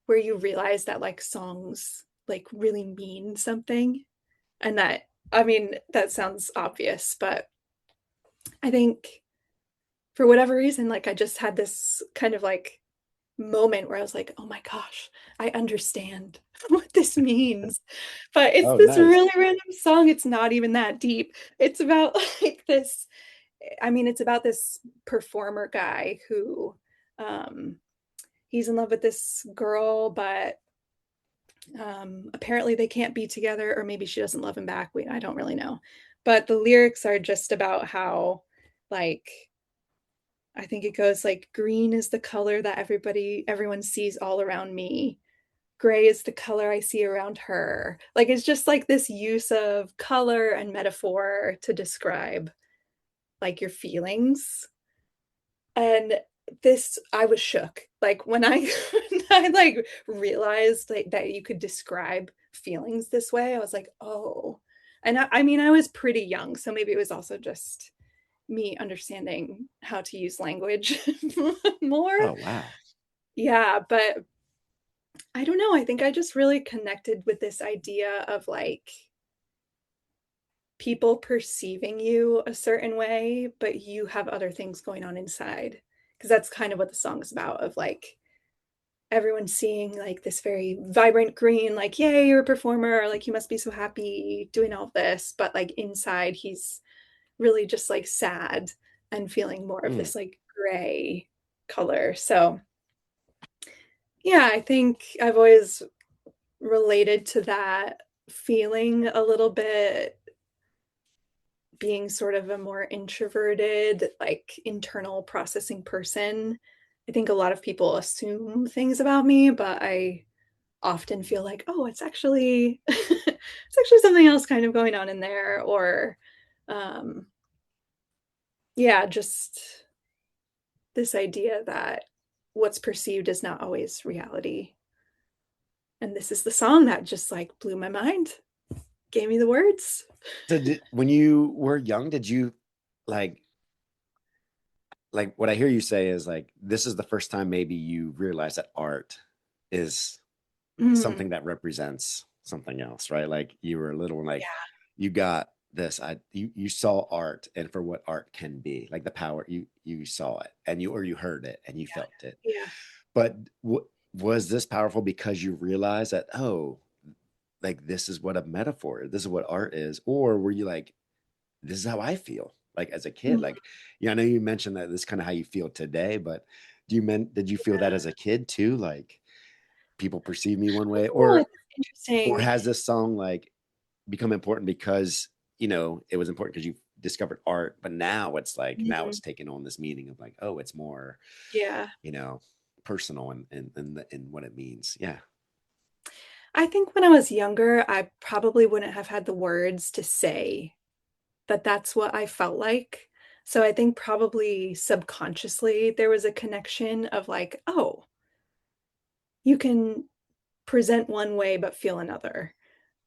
where you realize that like songs like really mean something. And that, I mean, that sounds obvious, but I think for whatever reason, like I just had this kind of like moment where I was like, oh my gosh, I understand what this means. But it's Oh, this nice. really random song. It's not even that deep. It's about like this, I mean, it's about this performer guy who um he's in love with this girl, but apparently they can't be together, or maybe she doesn't love him back. I don't really know. But the lyrics are just about how like I think it goes like green is the color that everyone sees all around me. Gray is the color I see around her. Like it's just like this use of color and metaphor to describe like your feelings. And this I was shook. Like when I when I like realized like that you could describe feelings this way, I was like, oh. And I mean, I was pretty young, so maybe it was also just me understanding how to use language more. Oh, wow. Yeah, but I don't know. I think I just really connected with this idea of like people perceiving you a certain way, but you have other things going on inside. Because that's kind of what the song is about of like everyone seeing like this very vibrant green, like, yay, you're a performer, like you must be so happy doing all this. But like inside, he's really just like sad and feeling more of Hmm. this like gray color. So yeah, I think I've always related to that feeling a little bit, being sort of a more introverted, like internal processing person. I think a lot of people assume things about me, but I often feel like, oh, it's actually it's actually something else kind of going on in there, or um yeah, just this idea that what's perceived is not always reality. And this is the song that just like blew my mind, gave me the words. So, when you were young, did you like what I hear you say is like this is the first time maybe you realize that art is Mm, something that represents something else, right? Like you were a little like yeah, you got this. You saw art and for what art can be, like the power you saw it and you heard it and you felt it. yeah. But was this powerful because you realized that like this is what a metaphor is, this is what art is, or were you like this is how I feel like as a kid? Mm, Like, yeah, I know you mentioned that this is kind of how you feel today, but did you feel that yeah. as a kid too? Like people perceive me one way, Oh, it's or interesting. has this song like become important because it was important because you discovered art, but now it's like now Mhm. it's taken on this meaning of like, oh, it's more, Yeah. you know, personal and what it means. Yeah. I think when I was younger, I probably wouldn't have had the words to say that that's what I felt like. So I think probably subconsciously there was a connection of like, oh, you can present one way but feel another.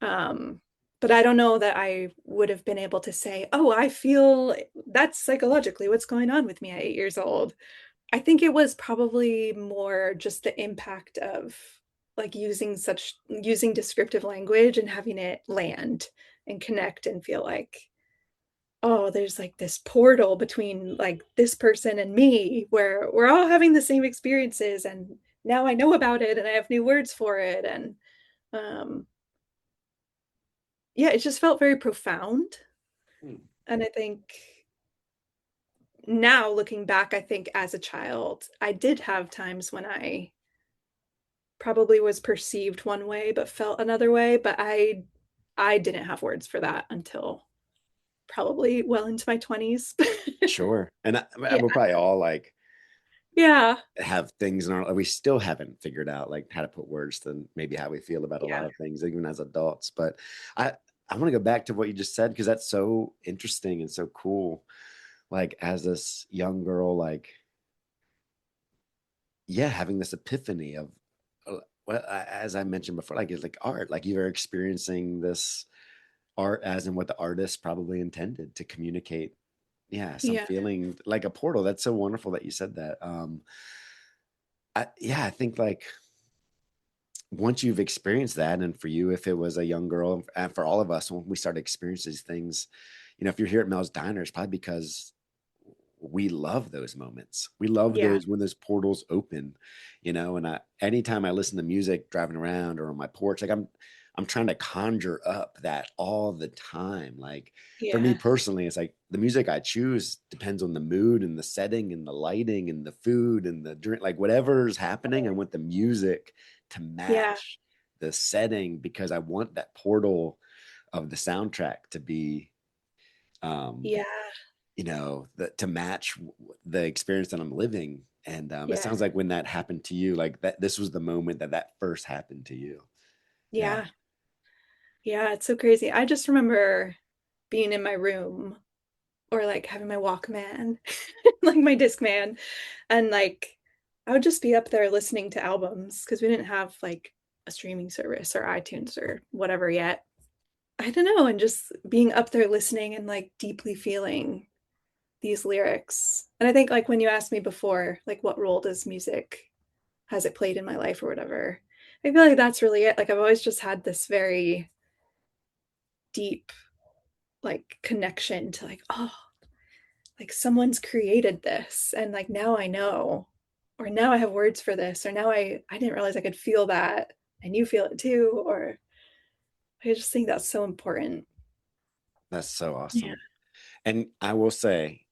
Um, but I don't know that I would have been able to say, oh, I feel that's psychologically what's going on with me at 8 years old. I think it was probably more just the impact of like using descriptive language and having it land and connect and feel like, oh, there's like this portal between like this person and me where we're all having the same experiences, and now I know about it and I have new words for it. And um yeah, it just felt very profound. Hmm. And I think now looking back, I think as a child, I did have times when I probably was perceived one way but felt another way, but I didn't have words for that until probably well into my 20s. Sure. And Yeah. we're probably all like Yeah. have things in our, we still haven't figured out like how to put words to maybe how we feel about a lot Yeah. of things, even as adults. But I, I want to go back to what you just said because that's so interesting and so cool. Like as this young girl, like, yeah, having this epiphany of, well, as I mentioned before, like it's like art, like you're experiencing this art as in what the artist probably intended to communicate. Yeah, some Yeah. feeling like a portal. That's so wonderful that you said that. Yeah, I think like once you've experienced that, and for you, if it was a young girl, and for all of us, when we start experiencing these things, if you're here at Mel's Diner, it's probably because we love those moments. We love Yeah. those when those portals open, and anytime I listen to music driving around or on my porch, like I'm trying to conjure up that all the time. Like for me Yeah. personally, it's like the music I choose depends on the mood and the setting and the lighting and the food and the drink, like whatever's happening. I want the music to Yeah. match the setting because I want that portal of the soundtrack to be um Yeah. to match the experience that I'm living. And it Yeah. sounds like when that happened to you, like that, this was the moment that that first happened to you. Yeah. Yeah. Yeah. It's so crazy. I just remember being in my room or like having my Walkman, like my Discman, and like I would just be up there listening to albums because we didn't have like a streaming service or iTunes or whatever yet. I don't know, and just being up there listening and like deeply feeling these lyrics. And I think like when you asked me before, like what role does music has it played in my life or whatever, I feel like that's really it. Like I've always just had this very deep like connection to like, oh, like someone's created this and like now I know, or now I have words for this, or now I didn't realize I could feel that and you feel it too, or I just think that's so important. That's so Yeah. awesome. And I will say,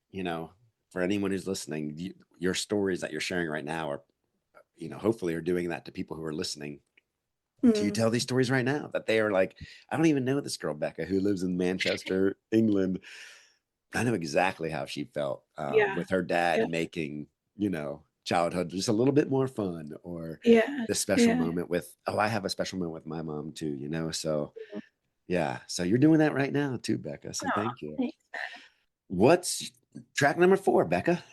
for anyone who's listening, your stories that you're sharing right now are, hopefully are doing that to people who are listening. Do you Mm. tell these stories right now that they are like, I don't even know this girl, Becca, who lives in Manchester, England. I know exactly how she felt Yeah. with her Yeah. dad making, childhood just a little bit more fun, or Yeah. the special Yeah. moment with, oh, I have a special moment with my mom too, So, yeah. So you're doing that right now too, Becca. So Oh, thank you. thanks. What's track number 4, Becca?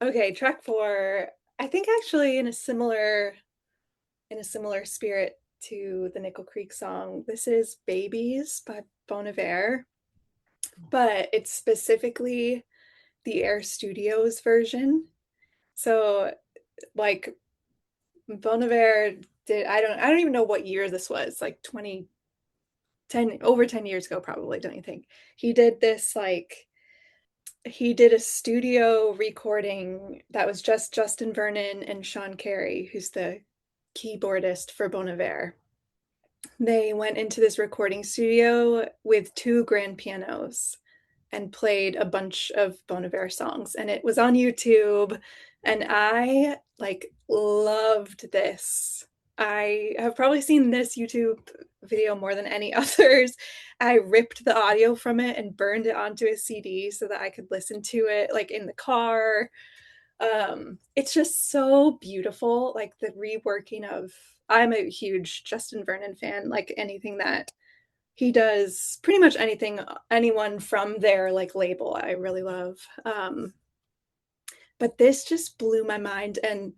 Okay, track 4. I think actually in a similar spirit to the Nickel Creek song. This is Babies by Bon Iver, but it's specifically the Air Studios version. So like Bon Iver did I don't even know what year this was, like 2010, over 10 years ago probably, don't you think? He did this like he did a studio recording that was just Justin Vernon and Sean Carey, who's the keyboardist for Bon Iver. They went into this recording studio with 2 grand pianos and played a bunch of Bon Iver songs, and it was on YouTube, and I like loved this. I have probably seen this YouTube video more than any others. I ripped the audio from it and burned it onto a CD so that I could listen to it like in the car. It's just so beautiful, like the reworking of, I'm a huge Justin Vernon fan, like anything that he does, pretty much anything anyone from their like label I really love. But this just blew my mind, and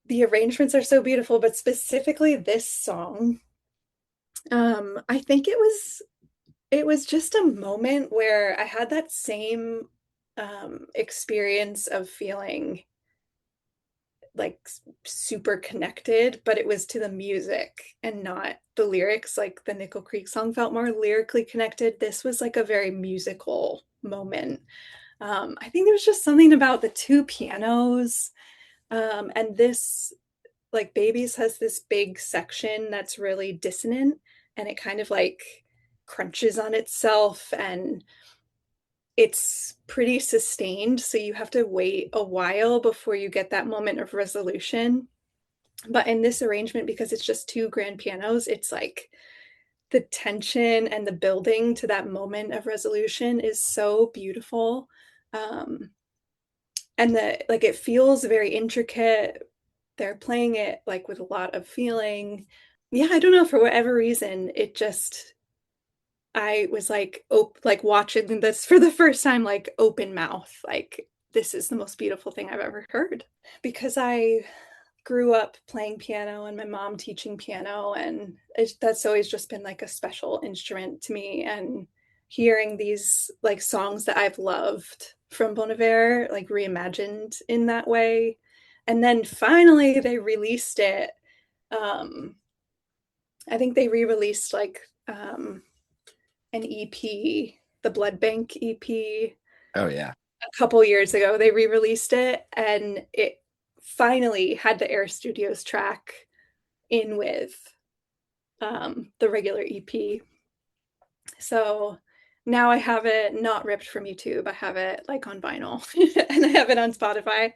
the arrangements are so beautiful, but specifically this song, I think it was just a moment where I had that same experience of feeling like super connected, but it was to the music and not the lyrics. Like the Nickel Creek song felt more lyrically connected. This was like a very musical moment. I think there was just something about the two pianos. And this, like, Babies has this big section that's really dissonant and it kind of like crunches on itself and it's pretty sustained. So you have to wait a while before you get that moment of resolution. But in this arrangement, because it's just two grand pianos, it's like the tension and the building to that moment of resolution is so beautiful. Um, and like it feels very intricate. They're playing it like with a lot of feeling. Yeah, I don't know, for whatever reason, it just I was like watching this for the first time, like open mouth, like this is the most beautiful thing I've ever heard. Because I grew up playing piano and my mom teaching piano, and that's always just been like a special instrument to me. And hearing these like songs that I've loved from Bon Iver, like reimagined in that way. And then finally they released it. Um, I think they re-released like an EP, the Blood Bank EP, Oh yeah. a couple years ago. They re-released it and it finally had the Air Studios track in with the regular EP. So now I have it not ripped from YouTube. I have it like on vinyl and I have it on Spotify.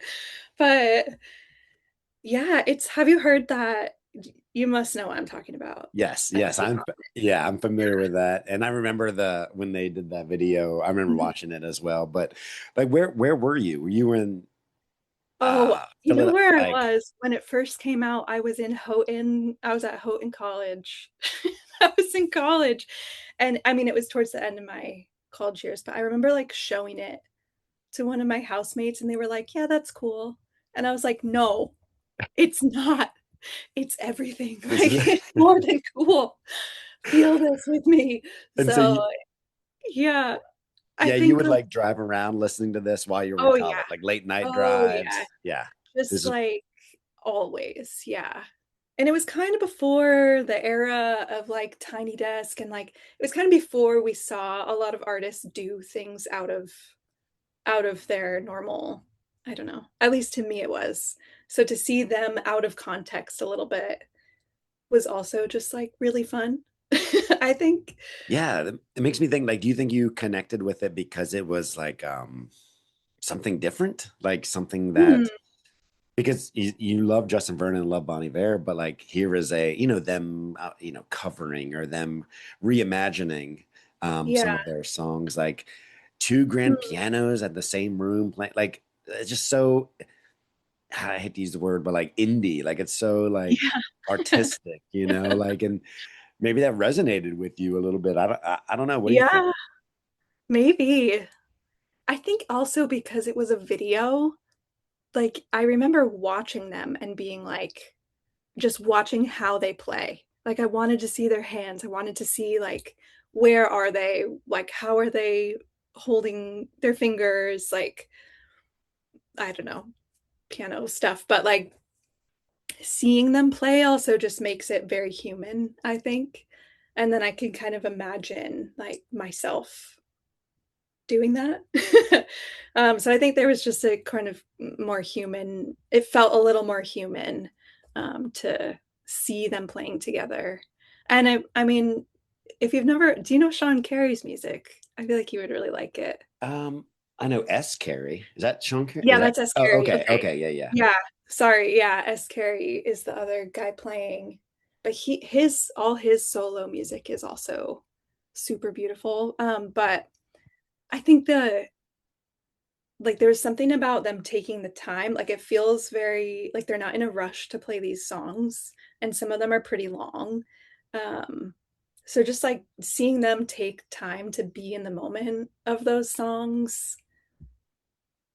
But yeah, have you heard that? You must know what I'm talking about. Yes, That's yes, pretty I'm familiar with that. And I remember the when they did that video, I remember common. watching it as well. But like where were you? Were you in Oh, you know Philadelphia? where I Like was when it first came out? I was in Houghton. I was at Houghton College. I was in college. And I mean, it was towards the end of my college years, but I remember like showing it to one of my housemates and they were like, "Yeah, that's cool." And I was like, "No, it's not. It's everything. this Like is it's more than cool. Feel this with me." and so So, yeah, I yeah, you think would like drive around listening to this while you were in oh yeah. college, like late night Oh yeah. drives. Yeah. Just This is like always, yeah. And it was kind of before the era of like Tiny Desk and like it was kind of before we saw a lot of artists do things out of their normal, I don't know. At least to me it was. So to see them out of context a little bit was also just like really fun. I think. yeah, it makes me think like, do you think you connected with it because it was like something different? Like something Hmm, that because you love Justin Vernon and love Bonnie Bear, but like here is a them covering or them reimagining some yeah. of their songs, like two grand Hmm, pianos at the same room playing, like it's just so I hate to use the word, but like indie, like it's so like yeah. artistic, like and maybe that resonated with you a little bit. I don't know. What do you think? Yeah, maybe. I think also because it was a video, like I remember watching them and being like just watching how they play. Like I wanted to see their hands. I wanted to see like where are they? Like how are they holding their fingers? Like I don't know, piano stuff, but like seeing them play also just makes it very human, I think. And then I can kind of imagine like myself doing that. So I think there was just a kind of more human, it felt a little more human to see them playing together. And I mean, if you've never, do you know Sean Carey's music? I feel like you would really like it. Um, I know S. Carey. Is that Sean Carey? Is Yeah, that? that's S. Oh, Carey. okay, Okay. okay, yeah, yeah. Yeah. Sorry. Yeah. S. Carey is the other guy playing, but all his solo music is also super beautiful. But I think there's something about them taking the time. Like it feels very like they're not in a rush to play these songs, and some of them are pretty long. Um, so just like seeing them take time to be in the moment of those songs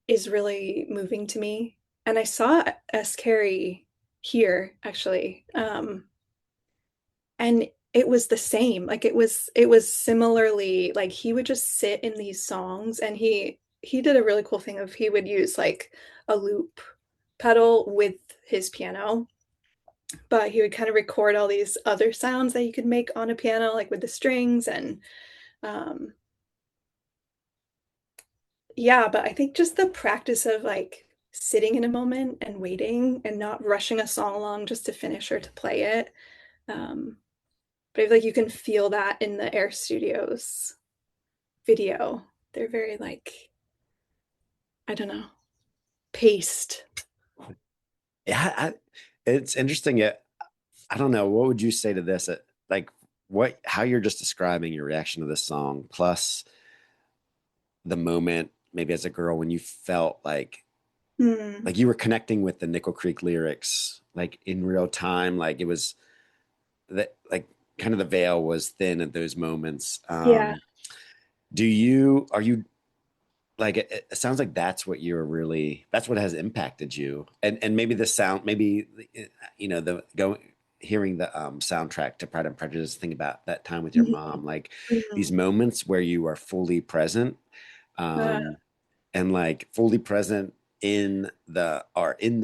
is really moving to me. And I saw S. Carey here actually, and it was the same. Like it was similarly like he would just sit in these songs and he did a really cool thing of he would use like a loop pedal with his piano, but he would kind of record all these other sounds that you could make on a piano, like with the strings and um yeah, but I think just the practice of like sitting in a moment and waiting and not rushing a song along just to finish or to play it. Um, but I feel like you can feel that in the Air Studios video. They're very like, I don't know, paced. Yeah, it's interesting. I don't know. What would you say to this? Like how you're just describing your reaction to this song, plus the moment, maybe as a girl, when you felt Hmm. like you were connecting with the Nickel Creek lyrics, like in real time, like it was that, like kind of the veil was thin at those moments. Yeah. Are you like it sounds like that's what you're really, that's what has impacted you, and maybe the sound, maybe the go hearing the soundtrack to Pride and Prejudice, think about that time with your Mhm. mom, like these Mhm. moments where you are fully present, Uh, um and like fully present in the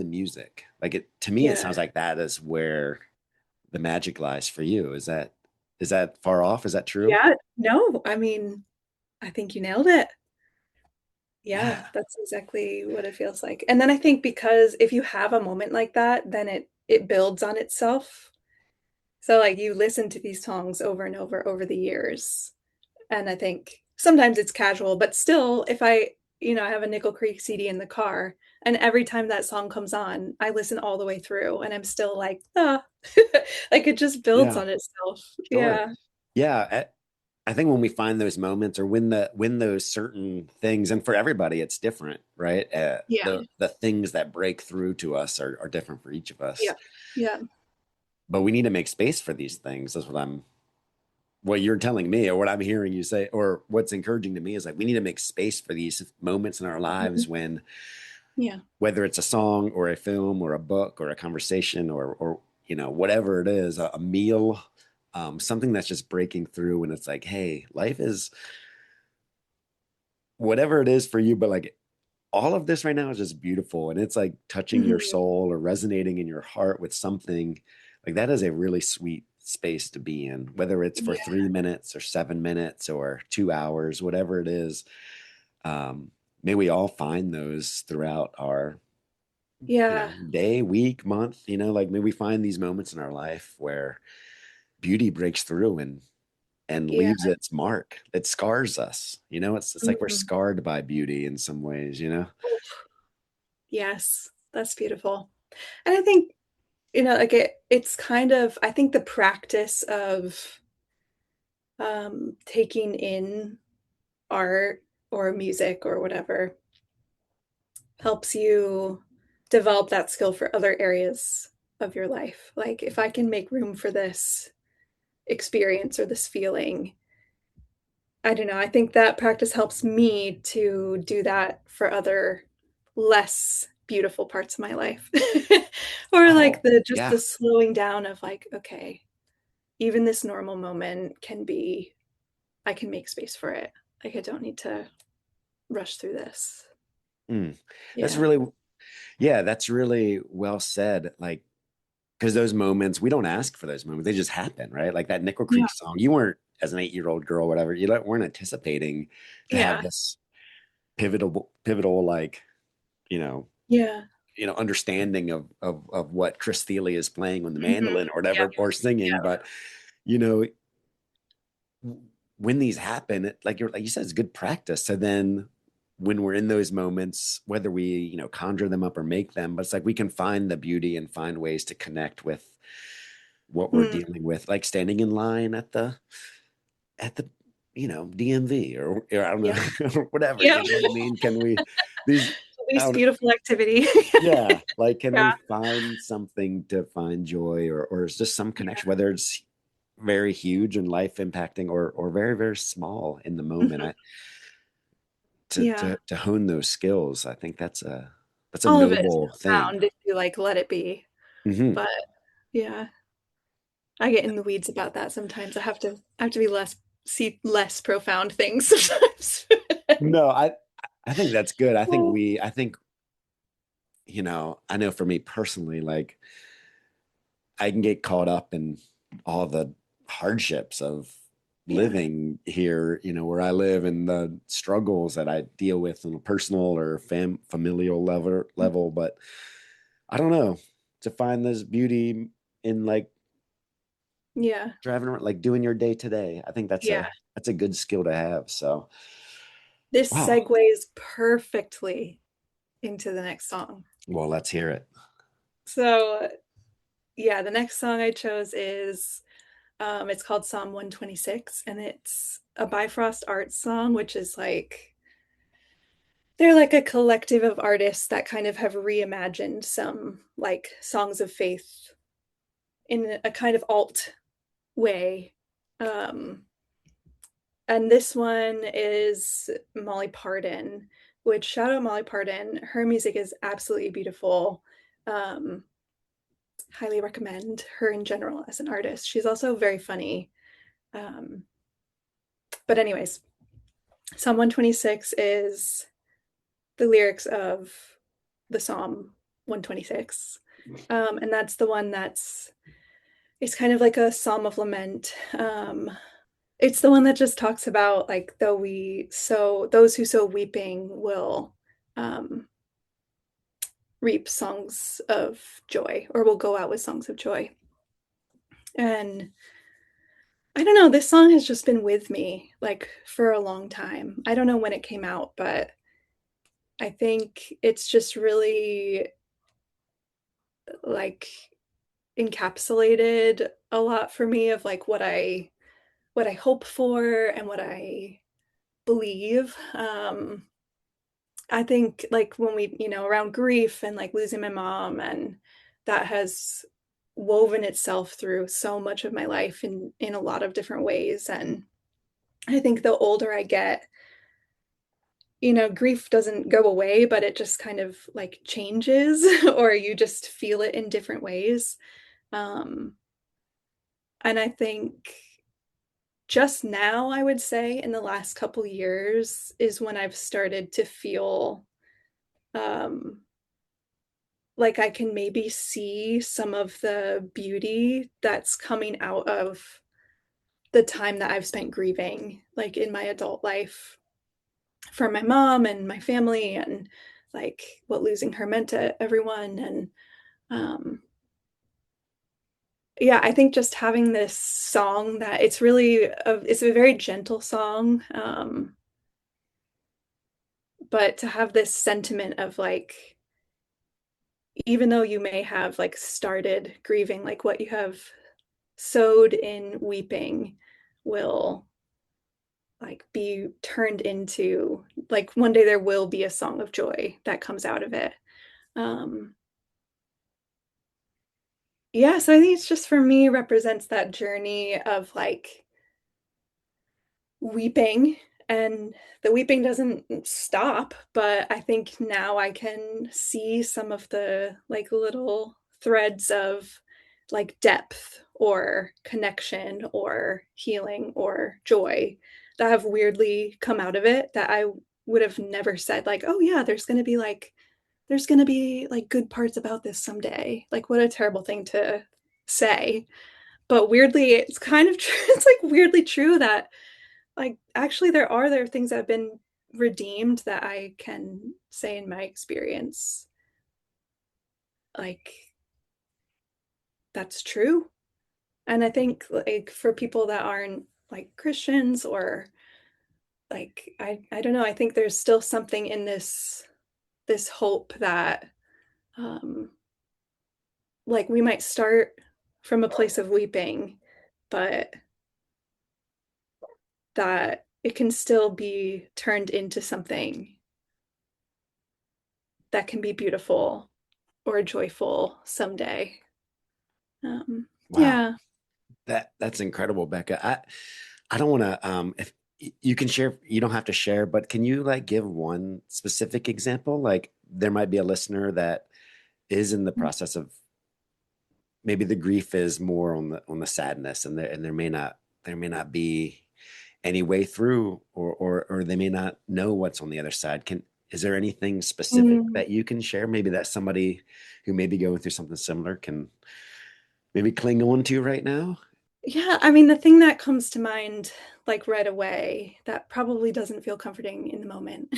music, like it, to me it yeah. sounds like that is where the magic lies for you. Is that far off? Is that true? Yeah. No, I mean, I think you nailed it. Yeah, Yeah, that's exactly what it feels like. And then I think because if you have a moment like that, then it builds on itself. So like you listen to these songs over and over the years. And I think sometimes it's casual, but still if I have a Nickel Creek CD in the car and every time that song comes on, I listen all the way through and I'm still like, ah, like it just builds yeah, on itself. sure. Yeah. Yeah, I think when we find those moments, or when those certain things, and for everybody it's different, right? Yeah. The things that break through to us are different for each of us. Yeah. Yeah. But we need to make space for these things. That's what you're telling me, or what I'm hearing you say, or what's encouraging to me is like we need to make space for these moments in our lives Mhm. when, Yeah. whether it's a song or a film or a book or a conversation or whatever it is, a meal, something that's just breaking through, and it's like, hey, life is whatever it is for you, but like all of this right now is just beautiful, and it's like touching your Mhm. soul or resonating in your heart with something. Like that is a really sweet space to be in, whether it's for Yeah. 3 minutes or 7 minutes or 2 hours, whatever it is. May we all find those throughout our Yeah. day, week, month, like may we find these moments in our life where beauty breaks through and Yeah. leaves its mark. It scars us. It's like we're Mhm. scarred by beauty in some ways. Yes, that's beautiful. And I think, like it's kind of, I think the practice of taking in art or music or whatever helps you develop that skill for other areas of your life. Like if I can make room for this experience or this feeling, I don't know, I think that practice helps me to do that for other less beautiful parts of my life. Or like Oh, the just yeah. the slowing down of like, okay, even this normal moment can be, I can make space for it. Like I don't need to rush through this. Mm. That's Yeah. really, yeah, that's really well said. Like, because those moments, we don't ask for those moments. They just happen, right? Like that Nickel Yeah. Creek song. You weren't, as an 8-year-old girl, whatever, weren't anticipating to have Yeah. this pivotal, like, you know, Yeah. understanding of what Chris Thiele is playing on the Mhm. mandolin or Yeah. whatever, or singing. Yeah. But, you know, when these happen, like you said, it's good practice. So then when we're in those moments, whether we, conjure them up or make them, but it's like we can find the beauty and find ways to connect with what we're Mm. dealing with, like standing in line at the DMV, or I don't Yeah. know, or whatever, Yeah. you know what I mean? Can we these I Least don't, beautiful activity. yeah, like can Yeah. we find something to find joy, or is just some connection, whether it's very huge and life impacting, or very, very small in the moment. Mhm. To Yeah. to to hone those skills, I think that's a All of it is noble thing. profound if you like let it be. Hmm. But yeah, I get in the weeds about that sometimes. I have to be less see less profound things sometimes. No, I think that's good. Oh, I think, I know for me personally, like I can get caught up in all the hardships of yeah. living here, where I live, and the struggles that I deal with on a personal or familial level. But I don't know, to find this beauty in like Yeah. driving around, like doing your day to day. I think Yeah. that's a good skill to have. So, This wow. segues perfectly into the next song. Well, let's hear it. So, yeah, the next song I chose is it's called Psalm 126, and it's a Bifrost Arts song, which is like they're like a collective of artists that kind of have reimagined some like songs of faith in a kind of alt way. Um, and this one is Molly Parton, which shout out Molly Parton. Her music is absolutely beautiful. Um, Highly recommend her in general as an artist. She's also very funny. Um, but anyways, Psalm 126 is the lyrics of the Psalm 126. And that's the one it's kind of like a psalm of lament. It's the one that just talks about like though we sow those who sow weeping will um, reap songs of joy or will go out with songs of joy. And I don't know, this song has just been with me like for a long time. I don't know when it came out, but I think it's just really like encapsulated a lot for me of like what I hope for and what I believe. I think like when we, around grief and like losing my mom, and that has woven itself through so much of my life in a lot of different ways. And I think the older I get, grief doesn't go away, but it just kind of like changes or you just feel it in different ways. Um, and I think just now, I would say in the last couple years is when I've started to feel um, like I can maybe see some of the beauty that's coming out of the time that I've spent grieving, like in my adult life for my mom and my family, and like what losing her meant to everyone. And um, yeah, I think just having this song that it's a very gentle song. But to have this sentiment of like even though you may have like started grieving, like what you have sowed in weeping will like be turned into like one day there will be a song of joy that comes out of it. um yeah, so I think it's just for me represents that journey of like weeping, and the weeping doesn't stop, but I think now I can see some of the like little threads of like depth or connection or healing or joy that have weirdly come out of it that I would have never said like, oh yeah, there's going to be like good parts about this someday. Like what a terrible thing to say. But weirdly it's kind of true. It's like weirdly true that like actually there are things that have been redeemed that I can say in my experience like that's true. And I think like for people that aren't like Christians or like I don't know, I think there's still something in this hope that um like we might start from a place of weeping, but that it can still be turned into something that can be beautiful or joyful someday. Wow. Yeah. That's incredible, Becca. I don't want to if you can share, you don't have to share, but can you like give one specific example? Like there might be a listener that is in the process of maybe the grief is more on the sadness, and there may not be any way through, or they may not know what's on the other side. Can Is there anything specific Mm. that you can share? Maybe that somebody who may be going through something similar can maybe cling on to right now? Yeah, I mean, the thing that comes to mind, like right away, that probably doesn't feel comforting in the moment.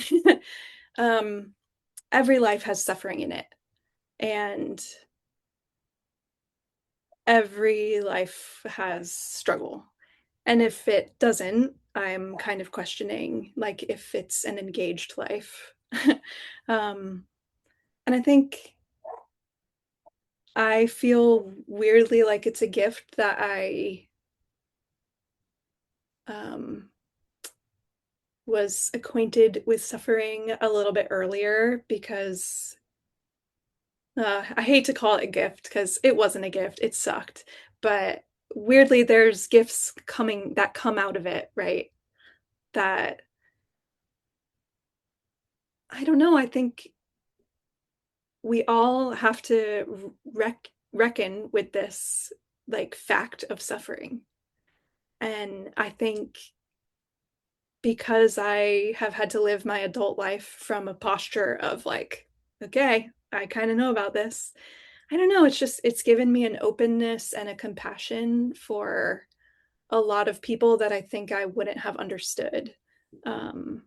um, every life has suffering in it, and every life has struggle. And if it doesn't, I'm kind of questioning, like, if it's an engaged life. um, and I think I feel weirdly like it's a gift that I um, was acquainted with suffering a little bit earlier because I hate to call it a gift because it wasn't a gift, it sucked. But weirdly, there's gifts coming that come out of it, right? That I don't know, I think we all have to reckon with this like fact of suffering. And I think because I have had to live my adult life from a posture of like, okay, I kind of know about this. I don't know, it's given me an openness and a compassion for a lot of people that I think I wouldn't have understood. Um,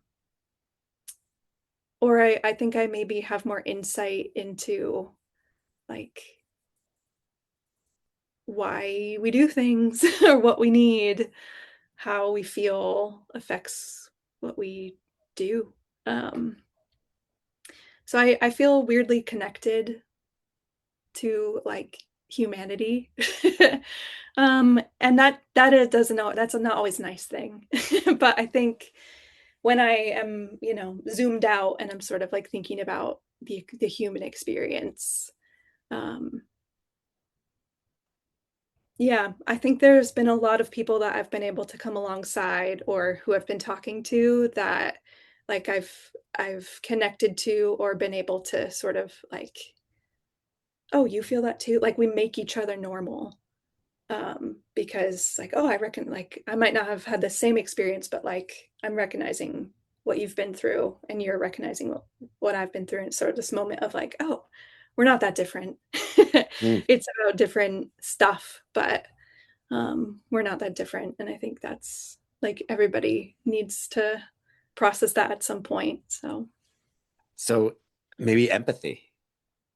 or I think I maybe have more insight into like why we do things or what we need, how we feel affects what we do. Um, so I feel weirdly connected to like humanity. And that is doesn't know that's not always a nice thing. But I think when I am, zoomed out and I'm sort of like thinking about the human experience, um, yeah, I think there's been a lot of people that I've been able to come alongside or who I've been talking to that like I've connected to or been able to sort of like, oh, you feel that too? Like we make each other normal. Because like, oh, I reckon like I might not have had the same experience, but like I'm recognizing what you've been through and you're recognizing what I've been through. And sort of this moment of like, oh, we're not that different. Mm. It's about different stuff, but we're not that different. And I think that's like everybody needs to process that at some point. So So maybe empathy.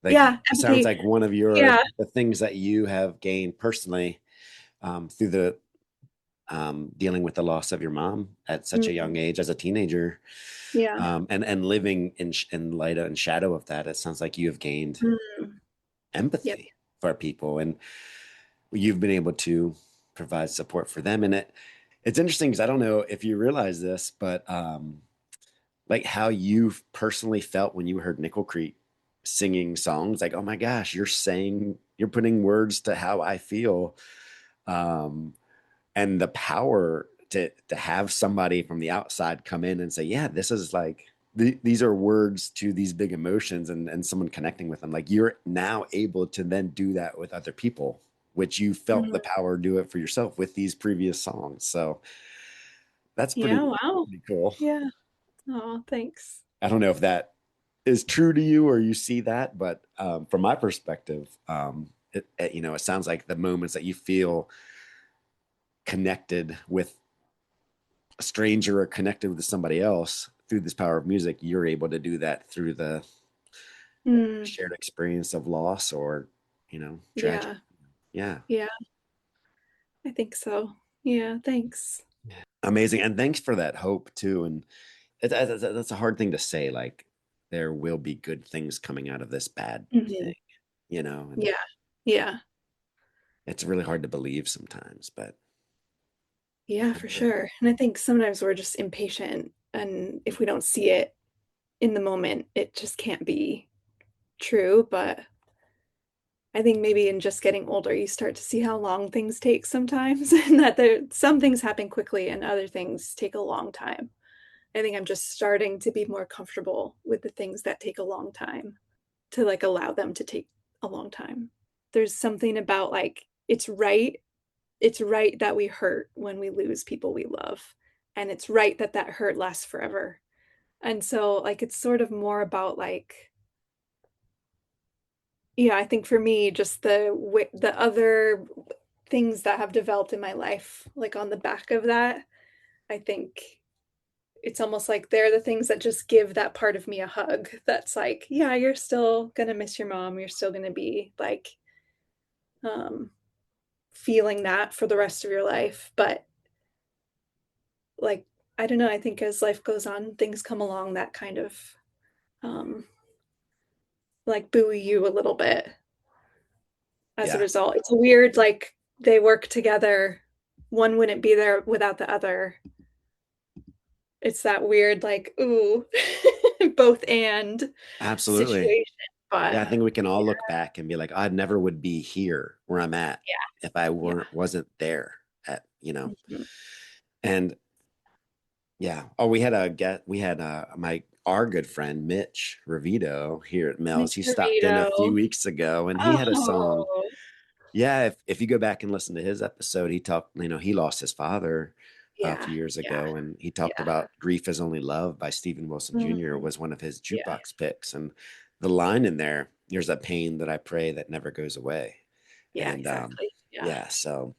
Like, yeah, it sounds empathy. like one of Yeah. the things that you have gained personally, through the dealing with the loss of your mom at such a Mm, young age as a teenager, yeah. and living in light and shadow of that. It sounds like you have gained Mm, yep. empathy for people, and you've been able to provide support for them. And it's interesting because I don't know if you realize this, but like how you personally felt when you heard Nickel Creek singing songs, like, oh my gosh, you're putting words to how I feel. Um, and the power to have somebody from the outside come in and say, yeah, this is like, these are words to these big emotions, and someone connecting with them. Like, you're now able to then do that with other people, which you felt the Mhm. power to do it for yourself with these previous songs. So that's Yeah. Wow. pretty cool. Yeah. Oh, thanks. I don't know if that is true to you or you see that, but from my perspective, it sounds like the moments that you feel connected with a stranger or connected with somebody else through this power of music, you're able to do that through the Mm, shared experience of loss or, tragedy. yeah. Yeah. Yeah, I think so. Yeah, thanks. Amazing. And thanks for that hope too. And that's a hard thing to say. Like, there will be good things coming out of this bad Mhm. thing, and Yeah. Yeah. it's really hard to believe sometimes, but Yeah, I for know. sure. And I think sometimes we're just impatient, and if we don't see it in the moment, it just can't be true, but I think maybe in just getting older, you start to see how long things take sometimes, and that some things happen quickly and other things take a long time. I think I'm just starting to be more comfortable with the things that take a long time to like allow them to take a long time. there's something about like it's right that we hurt when we lose people we love, and it's right that that hurt lasts forever. And so like it's sort of more about like, yeah, I think for me just the other things that have developed in my life like on the back of that, I think it's almost like they're the things that just give that part of me a hug. That's like, yeah, you're still gonna miss your mom. You're still gonna be like um feeling that for the rest of your life. But like, I don't know, I think as life goes on, things come along that kind of um like buoy you a little bit as a Yeah, result. It's a weird like they work together. One wouldn't be there without the other. It's that weird like, ooh, both and absolutely. situation. Yeah, I But think we can all look back and be like, I never would be here where I'm at if I yeah, wasn't there at, yeah. Mhm. and yeah. Oh, we had a get. We had our good friend Mitch Revito here at Mel's. Mitch He stopped in a few Dorito. weeks ago, and he had a song. Oh, Yeah, if you go back and listen to his episode, he talked. He lost his father a yeah, few years yeah, ago, and he talked yeah. about "Grief Is Only Love" by Stephen Wilson Jr. Mhm. was one of his Yeah, jukebox picks, and the line in there, "There's a pain that I pray that never goes away," yeah, and exactly. Yeah. yeah, so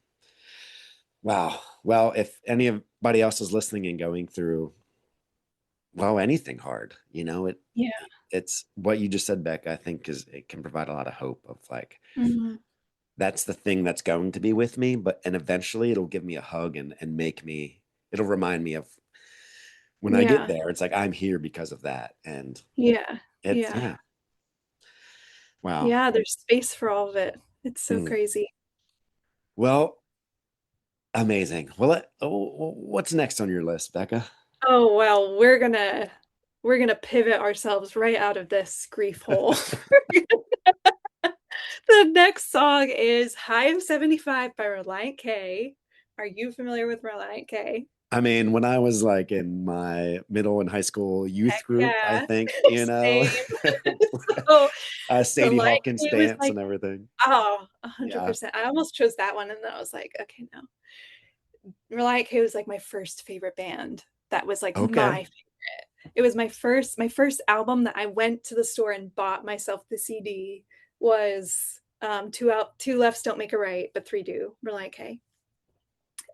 wow. Well, if anybody else is listening and going through anything hard, Yeah. it's what you just said, Becca. I think is it can provide a lot of hope of like Mhm. that's the thing that's going to be with me, and eventually it'll give me a hug and make me. It'll remind me of when I get Yeah. there. It's like I'm here because of that, and Yeah. it's Yeah. yeah, wow. Yeah, there's space for all of it. It's so Mm. crazy. Well, amazing. Well, what's next on your list, Becca? Oh, well, we're gonna pivot ourselves right out of this grief hole. The next song is High of 75 by Reliant K. Are you familiar with Reliant K? I mean, when I was like in my middle and high school youth Heck group, I yeah. think, Same. So Sadie Reliant Hawkins K was dance like, and everything. oh, Yeah. 100%. I almost chose that one and then I was like, okay, no. Reliant K was like my first favorite band. That was like Okay. my favorite. It was my first album that I went to the store and bought myself the CD was two lefts don't make a right, but three do. Reliant K.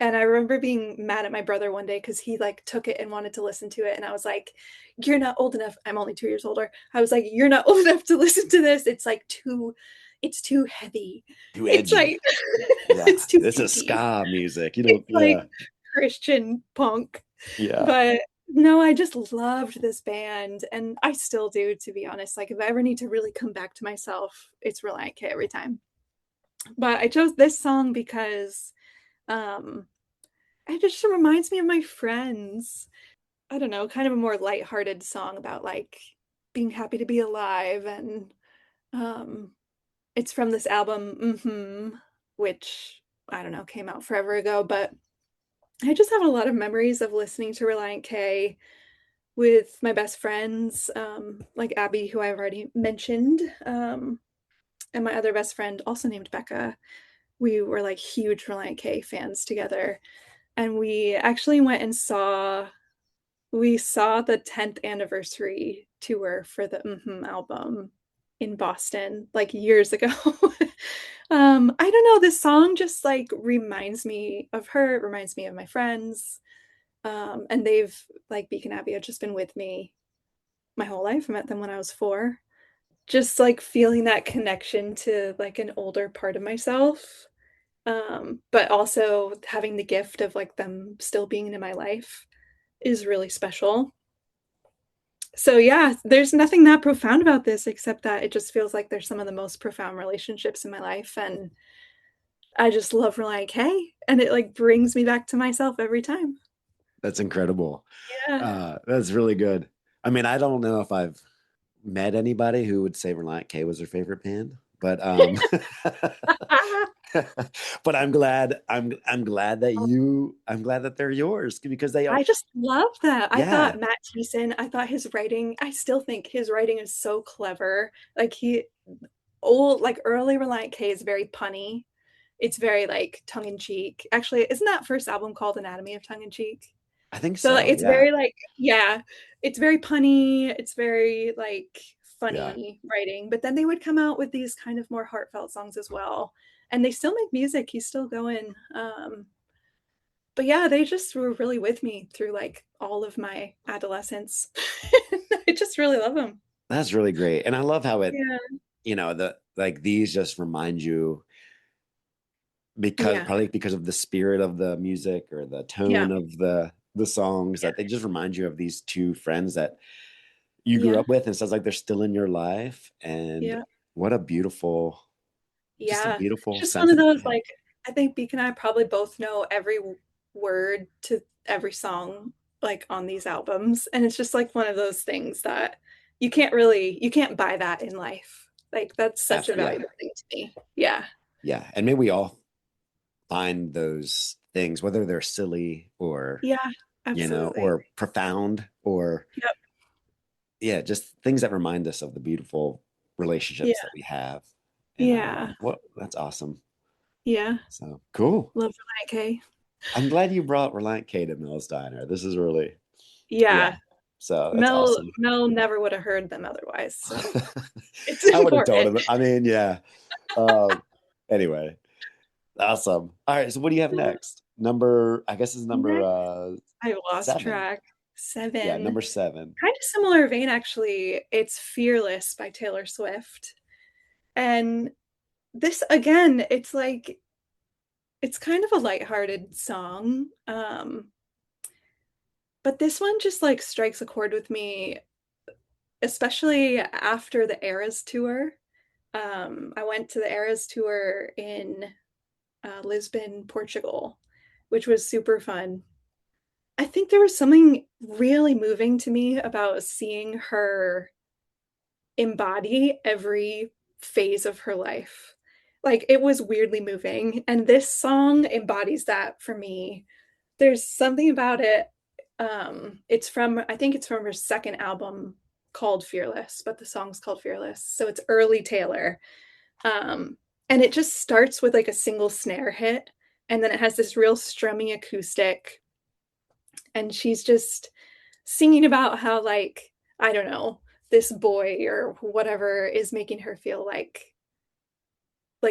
And I remember being mad at my brother one day because he like took it and wanted to listen to it. And I was like, you're not old enough. I'm only 2 years older. I was like, you're not old enough to listen to this. It's too heavy. Too It's edgy. like, Yeah. it's too This is punky. ska music. It's like Yeah. Christian punk. Yeah. But no, I just loved this band. And I still do, to be honest. Like, if I ever need to really come back to myself, it's Reliant K every time. But I chose this song because um, it just reminds me of my friends. I don't know, kind of a more lighthearted song about like being happy to be alive. And um, it's from this album, which I don't know, came out forever ago. But I just have a lot of memories of listening to Reliant K with my best friends, like Abby, who I've already mentioned, and my other best friend, also named Becca. We were like huge Reliant K fans together. And we actually went and we saw the 10th anniversary tour for the album in Boston like years ago. I don't know, this song just like reminds me of her, it reminds me of my friends. And they've like Beacon Abbey have just been with me my whole life. I met them when I was 4. Just like feeling that connection to like an older part of myself. But also having the gift of like them still being in my life is really special. So yeah, there's nothing that profound about this except that it just feels like there's some of the most profound relationships in my life, and I just love Reliant K, and it like brings me back to myself every time. That's incredible. Yeah. That's really good. I mean, I don't know if I've met anybody who would say Reliant K was their favorite band, but but I'm glad that they're yours because they are. I just love that. I Yeah. thought Matt Thiessen, I thought his writing, I still think his writing is so clever. Like old, like early Reliant K is very punny. It's very like tongue in cheek. Actually, isn't that first album called Anatomy of Tongue in Cheek? I think So like, so. it's Yeah. very like, yeah, it's very punny. It's very like Yeah. funny writing. But then they would come out with these kind of more heartfelt songs as well. And they still make music. He's still going. But yeah, they just were really with me through like all of my adolescence. I just really love them. That's really great. And I love how it, Yeah. the like these just remind you because Yeah. probably because of the spirit of the music or the Yeah. tone of the songs Yeah. that they just remind you of these two friends that you grew Yeah. up with and it sounds like they're still in your life. And Yeah. what a beautiful, just a Yeah. It's beautiful just one of sentiment to those have. like, I think Beak and I probably both know every word to every song like on these albums. And it's just like one of those things that you can't buy that in life. Like that's such a Absolutely. Yeah. valuable thing to me. Yeah. Yeah. And maybe we all find those things, whether they're silly or, Yeah. Absolutely. or profound or, Yep. yeah, just things that remind us of the beautiful relationships Yeah. that we have. And Yeah. what that's awesome. Yeah. So cool. Love Reliant K. I'm glad you brought Reliant K to Mel's Diner. This is really, yeah. Yeah. So that's Mel awesome. Mel never would have heard them otherwise. So it's I would have told important. him. I mean, yeah. Um, anyway, awesome. All right. So what do you have next? Number, I guess is number Next, I lost seven. track. Yeah, 7. number seven. Kind of similar vein, actually. It's Fearless by Taylor Swift. And this, again, it's like, it's kind of a lighthearted song. But this one just like strikes a chord with me, especially after the Eras tour. I went to the Eras tour in Lisbon, Portugal, which was super fun. I think there was something really moving to me about seeing her embody every phase of her life. Like it was weirdly moving. And this song embodies that for me. There's something about it. It's from, I think it's from her second album called Fearless, but the song's called Fearless. So it's early Taylor. Um, and it just starts with like a single snare hit. And then it has this real strummy acoustic. And she's just singing about how, like, I don't know, this boy or whatever is making her feel like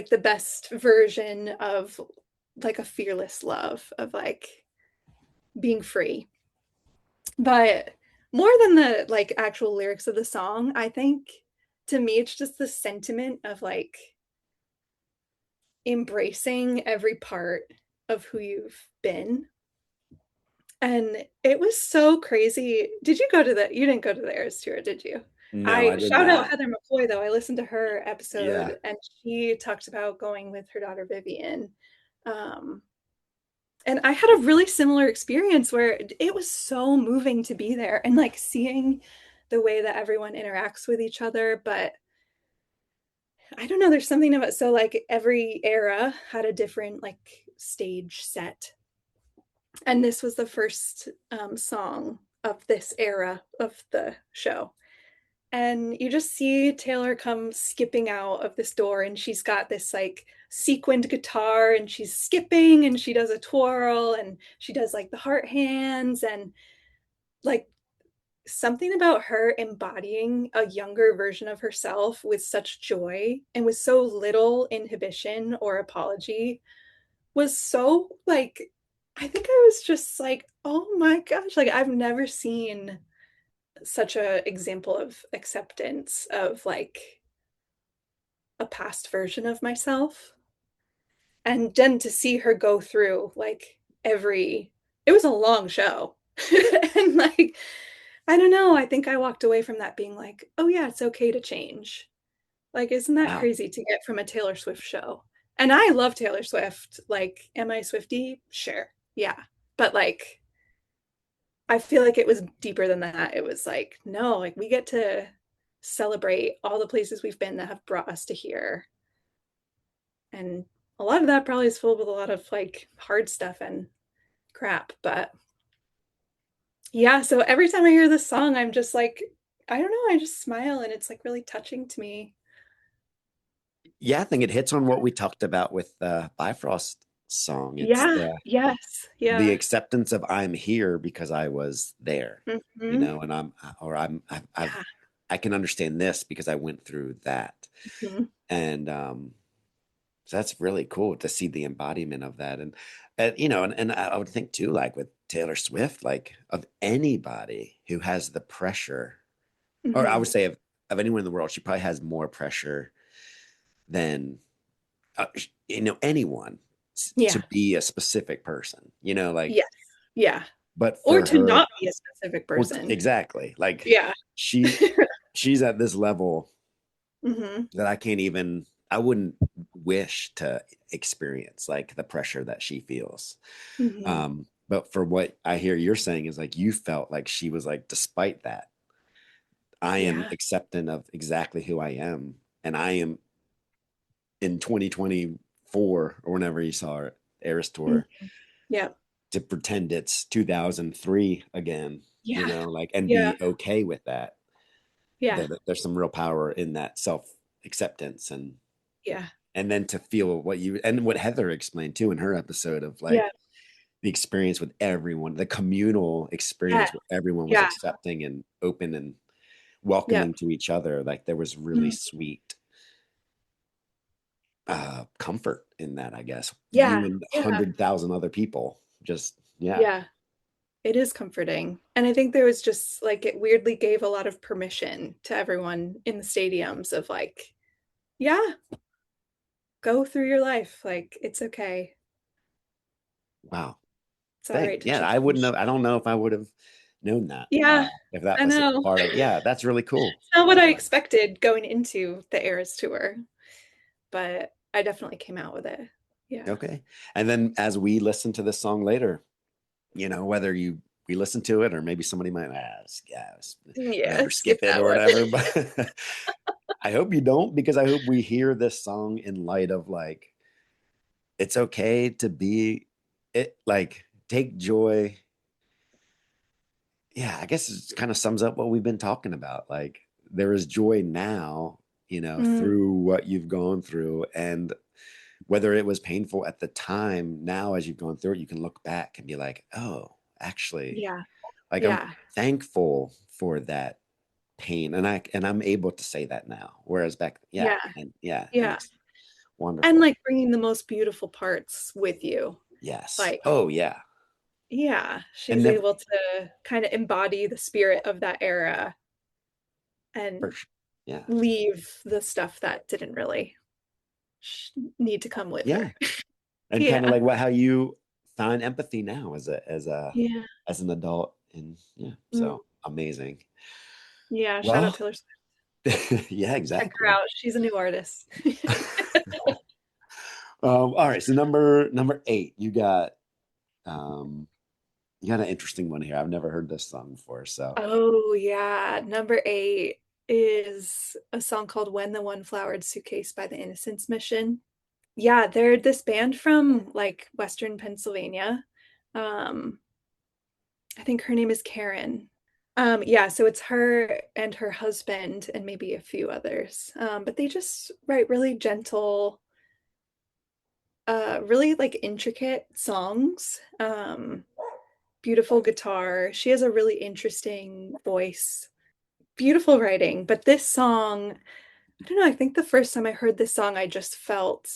the best version of like a fearless love of like being free. But more than the like actual lyrics of the song, I think to me it's just the sentiment of like embracing every part of who you've been. And it was so crazy. Did you go to the, you didn't go to the Eras tour, did you? No, I I did shout out not. Heather McCoy though. I listened to her Yeah. episode and she talked about going with her daughter Vivian. Um, and I had a really similar experience where it was so moving to be there and like seeing the way that everyone interacts with each other. But I don't know, there's something about, so like every era had a different like stage set. And this was the first song of this era of the show. And you just see Taylor come skipping out of this door, and she's got this like sequined guitar, and she's skipping, and she does a twirl, and she does like the heart hands, and like something about her embodying a younger version of herself with such joy and with so little inhibition or apology was so like, I think I was just like, oh my gosh, like I've never seen such a example of acceptance of like a past version of myself. And then to see her go through like every, it was a long show. And like, I don't know, I think I walked away from that being like, oh yeah, it's okay to change. Like, isn't that Wow. crazy to get from a Taylor Swift show? And I love Taylor Swift. Like, am I Swiftie? Sure. Yeah. But like, I feel like it was deeper than that. It was like, no, like we get to celebrate all the places we've been that have brought us to here. And a lot of that probably is filled with a lot of like hard stuff and crap. But yeah, so every time I hear this song, I'm just like, I don't know, I just smile and it's like really touching to me. Yeah, I think it hits on what we talked about with the Bifrost song. It's Yeah, yes, the yeah. acceptance of I'm here because I was there, Hmm. and Yeah. I can understand this because I went through that. Mhm. And so that's really cool to see the embodiment of that. And and I would think too, like with Taylor Swift, like of anybody who has the pressure, or I would Mhm. say of anyone in the world, she probably has more pressure than anyone to Yeah. be a specific person, like, Yes. Yeah. but Or for to her, not be a specific or person. exactly, like Yeah. she she's at this level Hmm. that I wouldn't wish to experience, like the pressure that she feels. Hmm. But for what I hear you're saying is like you felt like she was like, despite that, I am Yeah. accepting of exactly who I am, and I am in 2024 or whenever you saw her Eras Mhm. tour Yeah. to pretend it's 2003 again, Yeah. like, and Yeah. be okay with that. Yeah. There's some real power in that self acceptance, Yeah. and then to feel what Heather explained too in her episode of Yeah. like the experience with everyone, the communal Yeah. experience where everyone was Yeah. accepting and open and Yeah. welcoming to each other. Like there was really Mhm. sweet comfort in that, I guess. Yeah. You and Yeah. 100,000 other people. Just, yeah. Yeah. It is comforting. And I think there was just like it weirdly gave a lot of permission to everyone in the stadiums of like, yeah, go through your life. Like it's okay. Wow. It's all right Thanks. to Yeah. I wouldn't change. have, I don't know if I would have known that, Yeah, if that I was a know. part of, yeah, that's really cool. It's not what I expected going into the Eras tour, but I definitely came out with it. Yeah. Okay. And then as we listen to this song later, whether we listen to it or maybe somebody might ask, yeah, Yeah, whatever, skip skip it that or one. whatever. But I hope you don't, because I hope we hear this song in light of like, it's okay to be it, like take joy. Yeah, I guess it kind of sums up what we've been talking about. Like there is joy now, Mm, through what you've gone through. And whether it was painful at the time, now as you've gone through it, you can look back and be like, oh, actually, yeah. like I'm Yeah. thankful for that pain. And I'm able to say that now. Whereas back, yeah, Yeah. and yeah, and Yeah. it's And wonderful. like bringing the most beautiful parts with you. Yes. Like, Oh yeah. yeah, And she's never able to kind of embody the spirit of that era for and sure. Yeah. leave the stuff that didn't really need to come with Yeah. her. And kind of Yeah. like how you find empathy now Yeah. as an adult. And yeah, Mm. so amazing. Yeah. Shout out Well, Taylor Swift. yeah, Check her exactly. out. She's a new artist. All right. So number 8, um you got an interesting one here. I've never heard this song before. So Oh, yeah. Number 8 is a song called When the One Flowered Suitcase by the Innocence Mission. Yeah, they're this band from like Western Pennsylvania. Um, I think her name is Karen. Yeah, so it's her and her husband and maybe a few others. But they just write really gentle, really like intricate songs. Beautiful guitar. She has a really interesting voice. Beautiful writing. But this song, I don't know, I think the first time I heard this song, I just felt,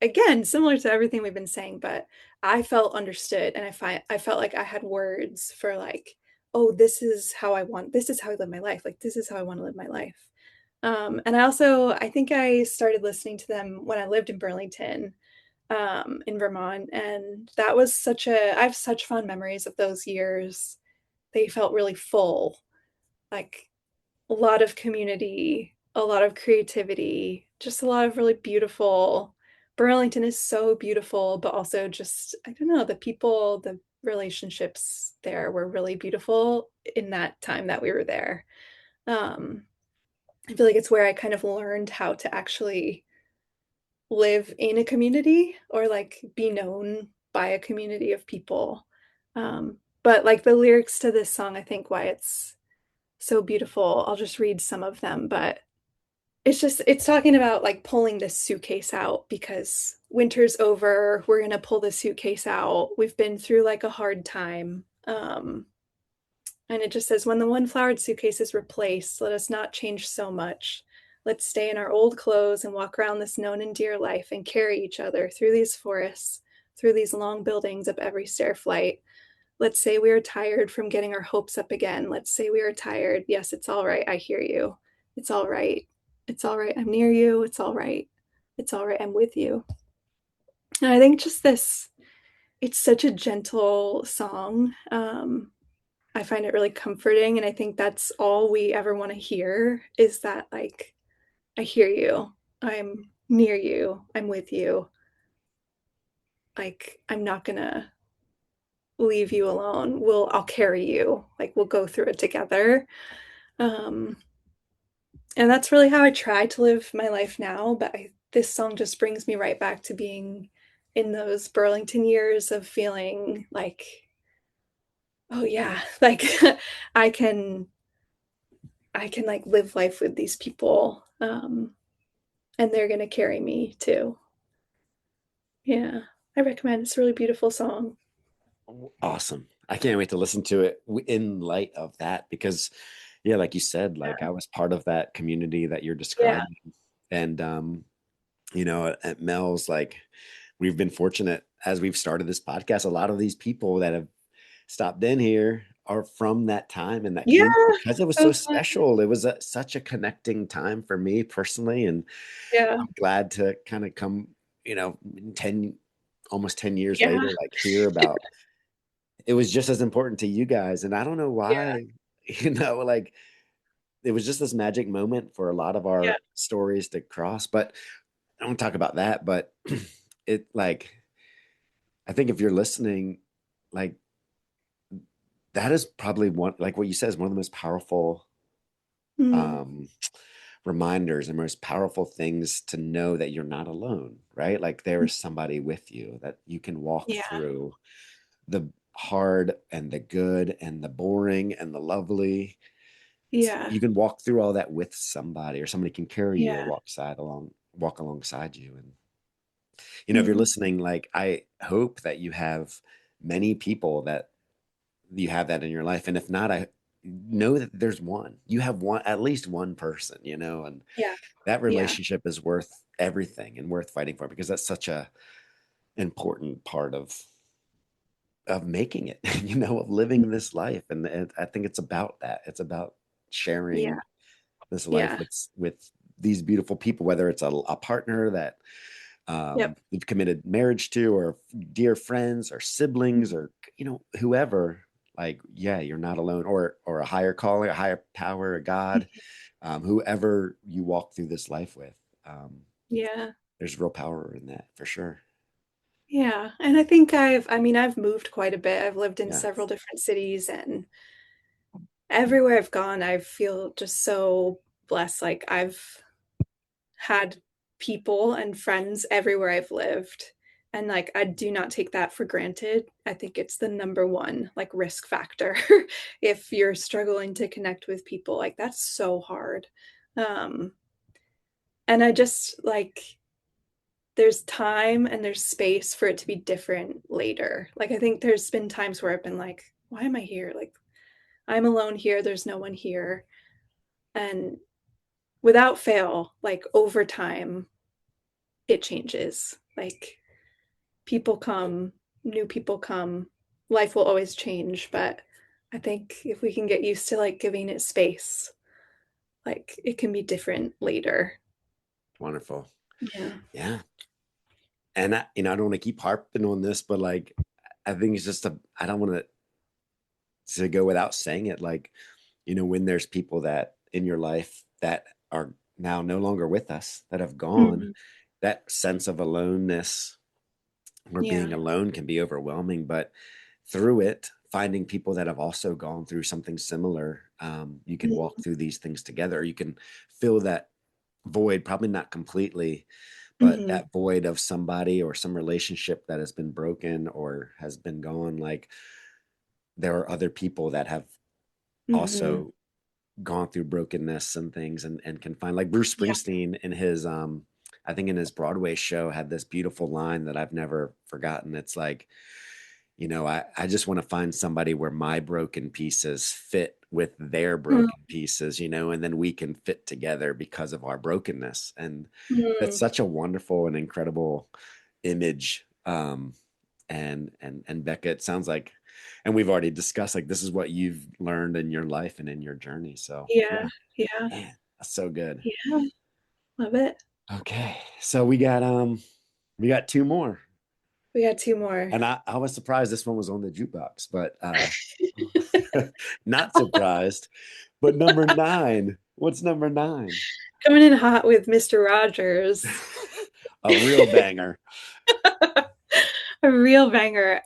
again, similar to everything we've been saying, but I felt understood and I felt like I had words for like, oh, this is how I live my life. Like this is how I want to live my life. And I think I started listening to them when I lived in Burlington, in Vermont. And that was I have such fond memories of those years. They felt really full, like a lot of community, a lot of creativity, just a lot of really beautiful. Burlington is so beautiful, but also just, I don't know, the people, the relationships there were really beautiful in that time that we were there. Um, I feel like it's where I kind of learned how to actually live in a community or like be known by a community of people. But like the lyrics to this song, I think why it's so beautiful. I'll just read some of them, but it's talking about like pulling this suitcase out because winter's over. We're gonna pull the suitcase out. We've been through like a hard time. And it just says, when the one flowered suitcase is replaced, let us not change so much. Let's stay in our old clothes and walk around this known and dear life and carry each other through these forests, through these long buildings up every stair flight. Let's say we are tired from getting our hopes up again. Let's say we are tired. Yes, it's all right. I hear you. It's all right. It's all right. I'm near you. It's all right. It's all right. I'm with you. And I think just this, it's such a gentle song. I find it really comforting. And I think that's all we ever want to hear is that, like, I hear you. I'm near you. I'm with you. Like, I'm not going to leave you alone. I'll carry you. Like, we'll go through it together. Um, and that's really how I try to live my life now. But this song just brings me right back to being in those Burlington years of feeling like, oh yeah, like I can I can like live life with these people, and they're gonna carry me too. Yeah, I recommend. It's a really beautiful song. Awesome. I can't wait to listen to it in light of that because, yeah, like you said, like Yeah, I was part of that community that you're yeah, describing. And, at Mel's, like we've been fortunate as we've started this podcast, a lot of these people that have stopped in here are from that time in that yeah. community because it was so So fun. special. It was such a connecting time for me personally. And Yeah, I'm glad to kind of come, 10, almost 10 years yeah, later, like hear about it was just as important to you guys. And I don't know yeah, why, like it was just this magic moment for a lot of yeah, our stories to cross. But I don't talk about that, but it like I think if you're listening, like that is probably one like what you said is one of the most powerful mm, um reminders and most powerful things to know that you're not alone, right? Like there is somebody with you that you can walk yeah, through the hard and the good and the boring and the lovely. yeah, You can walk through all that with somebody, or somebody can carry you or yeah. walk alongside you. And if you're Mm, listening, like I hope that you have many people that you have that in your life. And if not, I know that there's one. You have one, at least one person, and yeah, that yeah, relationship is worth everything and worth fighting for because that's such a important part of making it, of living mm, this life. And I think it's about that. It's about yeah, sharing this life yeah. with these beautiful people, whether it's a partner that Yep. you've committed marriage to, or dear friends, or siblings, Mm, or whoever. Like, yeah, you're not alone, or a higher calling, a higher power, a God, whoever you walk through this life with. Um, yeah, there's real power in that for sure. yeah. And I think I mean, I've moved quite a bit. I've lived in Yeah, several different cities, and everywhere I've gone, I feel just so blessed. Like I've had people and friends everywhere I've lived. And like I do not take that for granted. I think it's the number one like risk factor if you're struggling to connect with people. Like that's so hard. Um and I just like there's time and there's space for it to be different later. Like I think there's been times where I've been like, why am I here? Like I'm alone here, there's no one here. And without fail, like over time, it changes. Like people come, new people come, life will always change. But I think if we can get used to like giving it space, like it can be different later. wonderful. Yeah. Yeah, and I don't want to keep harping on this, but like I think it's just I don't want to go without saying it. Like, when there's people that in your life that are now no longer with us, that have gone, Mhm. that sense of aloneness or being Yeah. alone can be overwhelming. But through it, finding people that have also gone through something similar, you can walk through these things together. You can fill that void, probably not completely, but Mm-hmm. that void of somebody or some relationship that has been broken or has been gone. Like there are other people that have Mm-hmm. also gone through brokenness and things, and can find, like Bruce Yeah. Springsteen in his I think in his Broadway show had this beautiful line that I've never forgotten. It's like, I just want to find somebody where my broken pieces fit with their Mm, broken pieces, and then we can fit together because of our brokenness. And that's mm. such a wonderful and incredible image. And Becca, it sounds like, and we've already discussed, like, this is what you've learned in your life and in your journey. So Yeah. yeah, Yeah. man, that's so good. Yeah. Love it. Okay. So we got two more. We got two more. And I was surprised this one was on the jukebox, but not surprised. But number nine, what's number nine? Coming in hot with Mr. Rogers. A real banger. A real banger.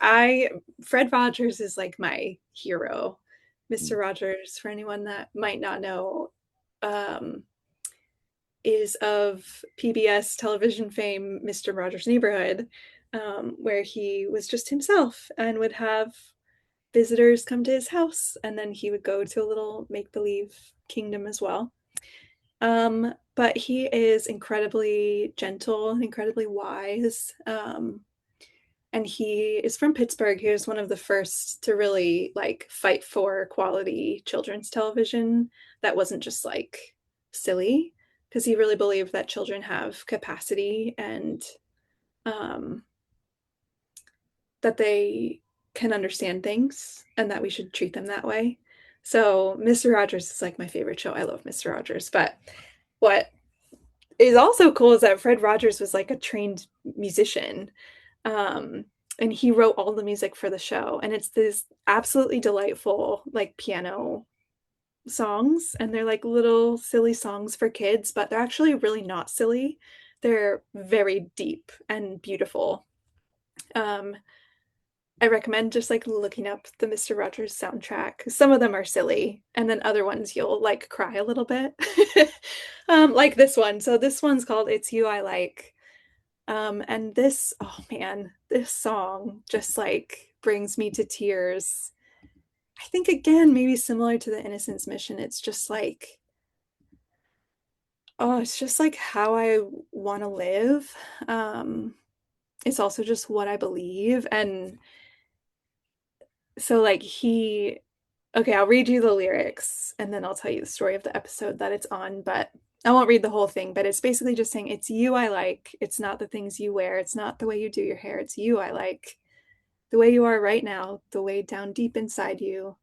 Fred Rogers is like my hero. Mr. Mm. Rogers, for anyone that might not know, um, is of PBS television fame, Mr. Rogers' Neighborhood, where he was just himself and would have visitors come to his house, and then he would go to a little make believe kingdom as well. But he is incredibly gentle and incredibly wise. And he is from Pittsburgh. He was one of the first to really like fight for quality children's television that wasn't just like silly, because he really believed that children have capacity and um, that they can understand things and that we should treat them that way. So Mr. Rogers is like my favorite show. I love Mr. Rogers. But what is also cool is that Fred Rogers was like a trained musician. Um, and he wrote all the music for the show. And it's this absolutely delightful, like piano songs. And they're like little silly songs for kids, but they're actually really not silly. They're very deep and beautiful. Um, I recommend just like looking up the Mr. Rogers soundtrack. Some of them are silly, and then other ones you'll like cry a little bit. Like this one. So this one's called It's You I Like. And this, oh man, this song just like brings me to tears. I think again, maybe similar to the Innocence Mission. It's just like, oh, it's just like how I want to live. Um, it's also just what I believe. And so like okay, I'll read you the lyrics and then I'll tell you the story of the episode that it's on, but I won't read the whole thing, but it's basically just saying it's you I like. It's not the things you wear. It's not the way you do your hair. It's you I like. The way you are right now, the way down deep inside you.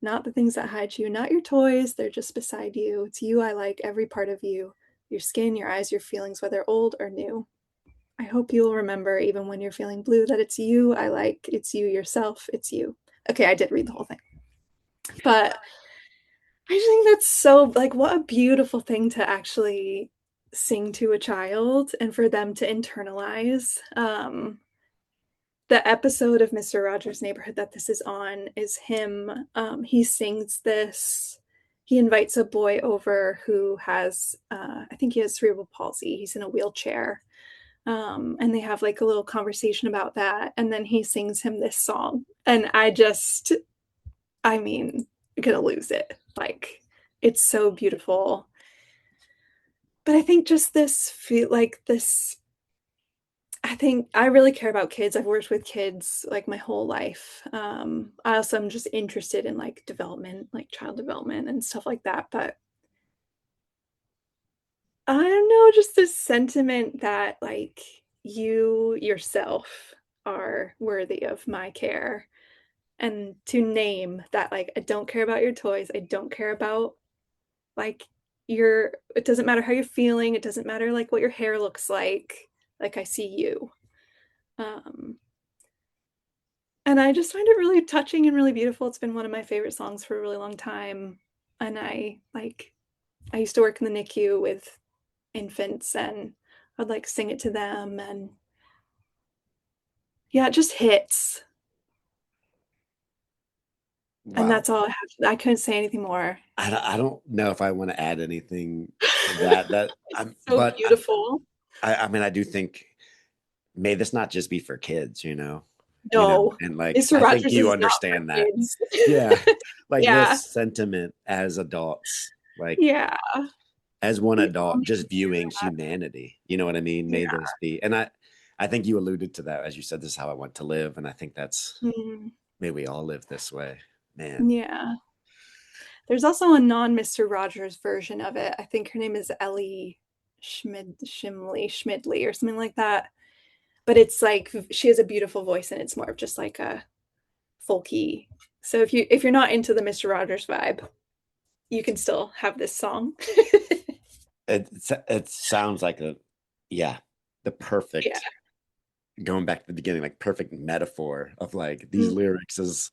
Not the things that hide you, not your toys. They're just beside you. It's you I like, every part of you. Your skin, your eyes, your feelings, whether old or new. I hope you'll remember, even when you're feeling blue, that it's you I like. It's you yourself. It's you. Okay, I did read the whole thing. But I just think that's so, like, what a beautiful thing to actually sing to a child and for them to internalize. The episode of Mr. Rogers' Neighborhood that this is on is him. He sings this. He invites a boy over who has, I think he has cerebral palsy. He's in a wheelchair. And they have like a little conversation about that. And then he sings him this song. And I mean, I'm gonna lose it. Like, it's so beautiful. But I think just this feel like this. I think I really care about kids. I've worked with kids like my whole life. I also am just interested in like development, like child development and stuff like that. But I don't know, just this sentiment that like you yourself are worthy of my care. And to name that, like, I don't care about your toys. I don't care about like it doesn't matter how you're feeling. It doesn't matter like what your hair looks like. Like, I see you. Um, and I just find it really touching and really beautiful. It's been one of my favorite songs for a really long time. And I used to work in the NICU with infants and I'd like sing it to them. And yeah, it just hits. And Wow. that's all I have. I couldn't say anything more. I don't know if I want to add anything to that. So But beautiful. I mean, I do think, may this not just be for kids, No, and like, Mr. I think Rogers you is not for understand that. kids. Yeah. Like Yeah, this sentiment as adults, like yeah. as one We all adult, need to just hear viewing that. humanity. You know what I mean? May Yeah. this be. And I think you alluded to that as you said, this is how I want to live. And I think that's, Mm, may we all live this way, man. yeah. There's also a non-Mr. Rogers version of it. I think her name is Ellie Schmidley or something like that. But it's like she has a beautiful voice and it's more of just like a folky. So if you're not into the Mr. Rogers vibe, you can still have this song. It sounds like yeah, the Yeah. perfect, going back to the beginning, like perfect metaphor of like these Mm, lyrics is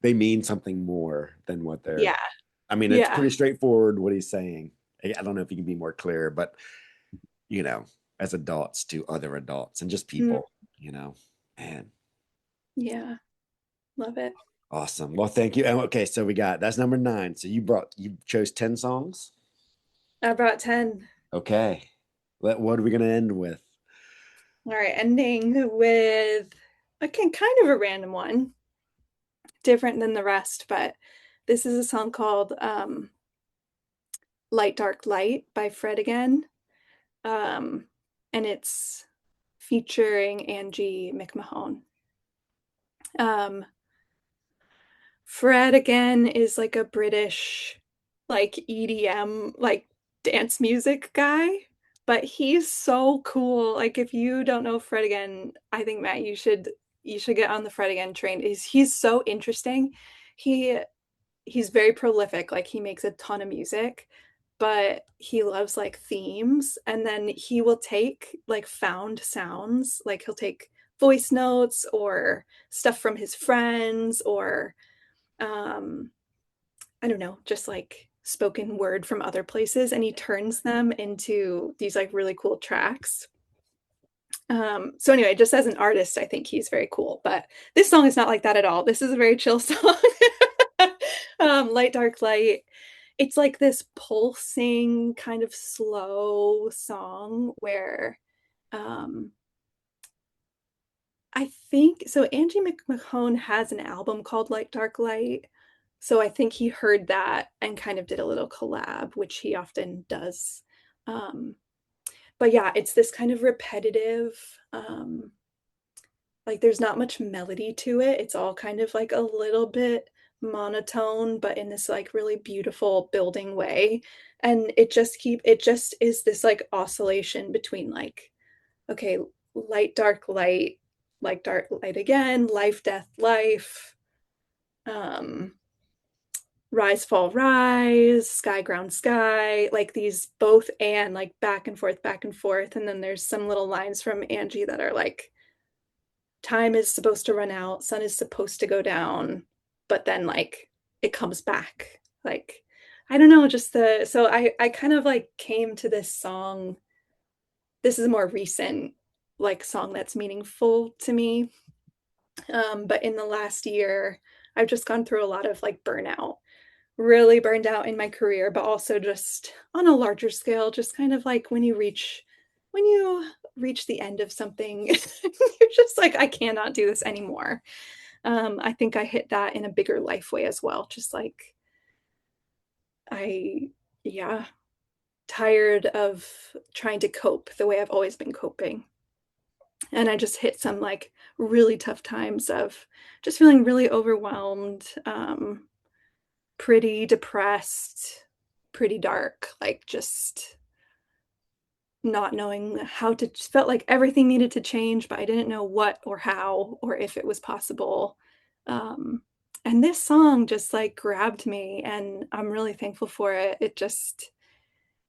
they mean something more than what they're. yeah. I mean, it's Yeah. pretty straightforward what he's saying. I don't know if you can be more clear, but you know, as adults to other adults and just Mm, people, man, yeah. Love it. awesome. Well, thank you. And okay, so we got that's number 9. So you chose 10 songs. I brought 10. Okay, what are we gonna end with? All right, ending with again kind of a random one, different than the rest, but this is a song called Light Dark Light by Fred again. Um, and it's featuring Angie McMahon. Um, Fred again is like a British like EDM like dance music guy, but he's so cool. Like if you don't know Fred again, I think Matt you should get on the Fred again train. He's so interesting. He he's very prolific. Like he makes a ton of music, but he loves like themes and then he will take like found sounds. Like he'll take voice notes or stuff from his friends or um I don't know, just like spoken word from other places and he turns them into these like really cool tracks. So anyway, just as an artist, I think he's very cool. But this song is not like that at all. This is a very chill song. Light Dark Light. It's like this pulsing kind of slow song where um I think so Angie McMahon has an album called Light Dark Light. So I think he heard that and kind of did a little collab, which he often does. Um, but yeah, it's this kind of repetitive, like there's not much melody to it. It's all kind of like a little bit monotone, but in this like really beautiful building way. And it just is this like oscillation between like, okay, light, dark light again, life, death, life, um, rise, fall, rise, sky, ground, sky, like these both and like back and forth, back and forth. And then there's some little lines from Angie that are like, time is supposed to run out, sun is supposed to go down, but then like it comes back. Like, I don't know, just so I kind of like came to this song. This is a more recent like song that's meaningful to me. But in the last year, I've just gone through a lot of like burnout, really burned out in my career, but also just on a larger scale, just kind of like when you reach the end of something, you're just like, I cannot do this anymore. I think I hit that in a bigger life way as well. Just like I, yeah, tired of trying to cope the way I've always been coping. And I just hit some like really tough times of just feeling really overwhelmed, pretty depressed, pretty dark, like just not knowing how to felt like everything needed to change, but I didn't know what or how or if it was possible. Um, and this song just like grabbed me and I'm really thankful for it.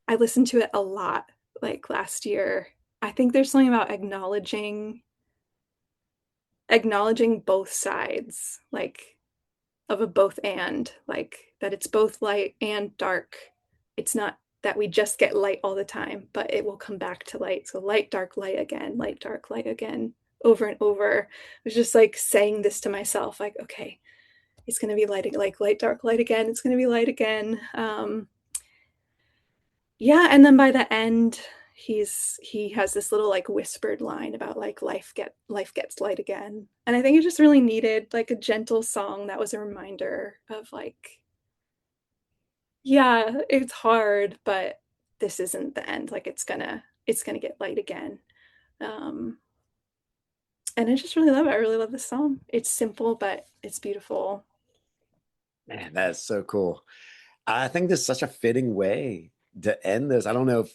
I listened to it a lot like last year. I think there's something about acknowledging both sides, like of a both and, like that it's both light and dark. It's not that we just get light all the time, but it will come back to light. So light, dark, light again, over and over. I was just like saying this to myself, like, okay, it's gonna be light, like light, dark, light again. It's gonna be light again. Yeah, and then by the end, he has this little like whispered line about like life gets light again. And I think it just really needed like a gentle song that was a reminder of like, yeah, it's hard, but this isn't the end. Like it's gonna get light again. Um, and I just really love it. I really love this song. It's simple, but it's beautiful. Man, that's so cool. I think this is such a fitting way to end this. I don't know if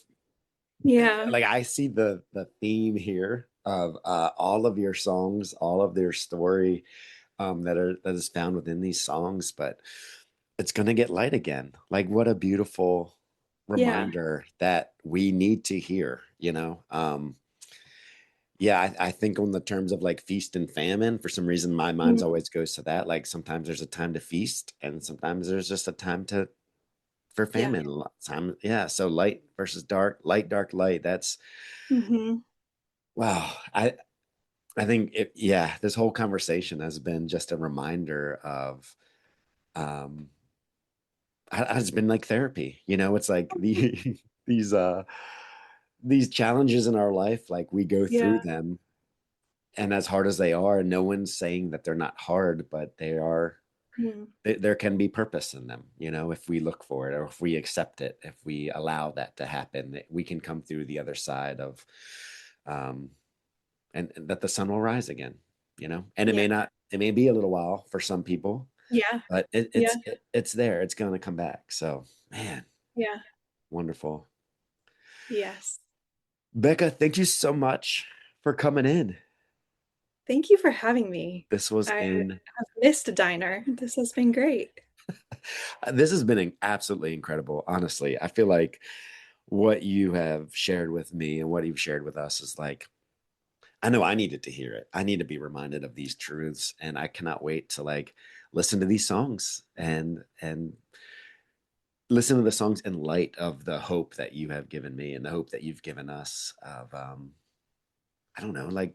Yeah. like I see the theme here of all of your songs, all of their story that is found within these songs, but it's gonna get light again. Like what a beautiful Yeah. reminder that we need to hear, yeah, I think on the terms of like feast and famine, for some reason my mind Mm, always goes to that. Like sometimes there's a time to feast and sometimes there's just a time to for yeah. famine. Time, yeah. So light versus dark, light, dark, light. That's Hmm. wow. I think yeah, this whole conversation has been just a reminder of um has been like therapy. It's like these these challenges in our life, like we go Yeah. through them and as hard as they are, no one's saying that they're not hard, but they are Mm, there can be purpose in them, if we look for it or if we accept it, if we allow that to happen, we can come through the other side of um and that the sun will rise again, and yeah. it may be a little while for some people, Yeah. but Yeah. it's there, it's going to come back. So man, Yeah. wonderful. Yes. Becca, thank you so much for coming in. Thank you for having me. This was I in have missed a diner. This has been great. this has been absolutely incredible. Honestly, I feel like what you have shared with me and what you've shared with us is like, I know I needed to hear it. I need to be reminded of these truths, and I cannot wait to like listen to these songs and listen to the songs in light of the hope that you have given me and the hope that you've given us of I don't know, like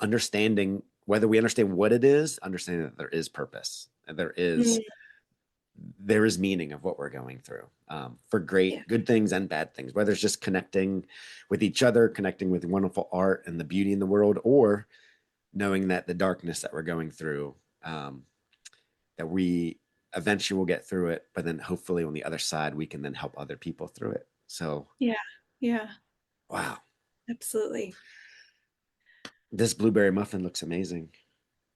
understanding, whether we understand what it is, understanding that there is purpose and Mm, there is meaning of what we're going through, for yeah. good things and bad things, whether it's just connecting with each other, connecting with wonderful art and the beauty in the world, or knowing that the darkness that we're going through, that we eventually will get through it, but then hopefully on the other side, we can then help other people through it. So, Yeah. Yeah. wow, Absolutely. this blueberry muffin looks amazing.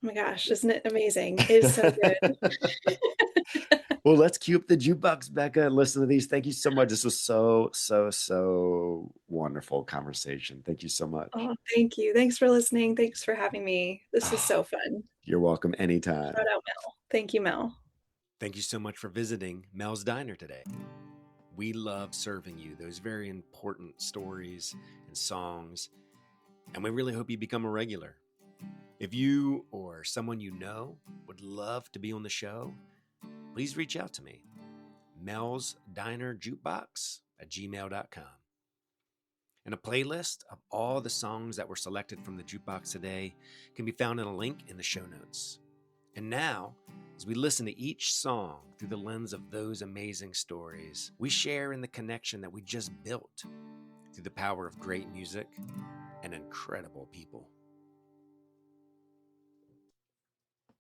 Oh my gosh, isn't it amazing? It is so good. Well, let's cue up the jukebox, Becca, and listen to these. Thank you so much. This was so, so, so wonderful conversation. Thank you so much. Oh, thank you. Thanks for listening. Thanks for having me. This was Oh, so fun. you're welcome anytime. Shout out Mel. Thank you, Mel. Thank you so much for visiting Mel's Diner today. We love serving you those very important stories and songs, and we really hope you become a regular. If you or someone you know would love to be on the show, please reach out to me. Mel's Diner Jukebox at gmail.com. And a playlist of all the songs that were selected from the jukebox today can be found in a link in the show notes. And now, as we listen to each song through the lens of those amazing stories, we share in the connection that we just built through the power of great music and incredible people.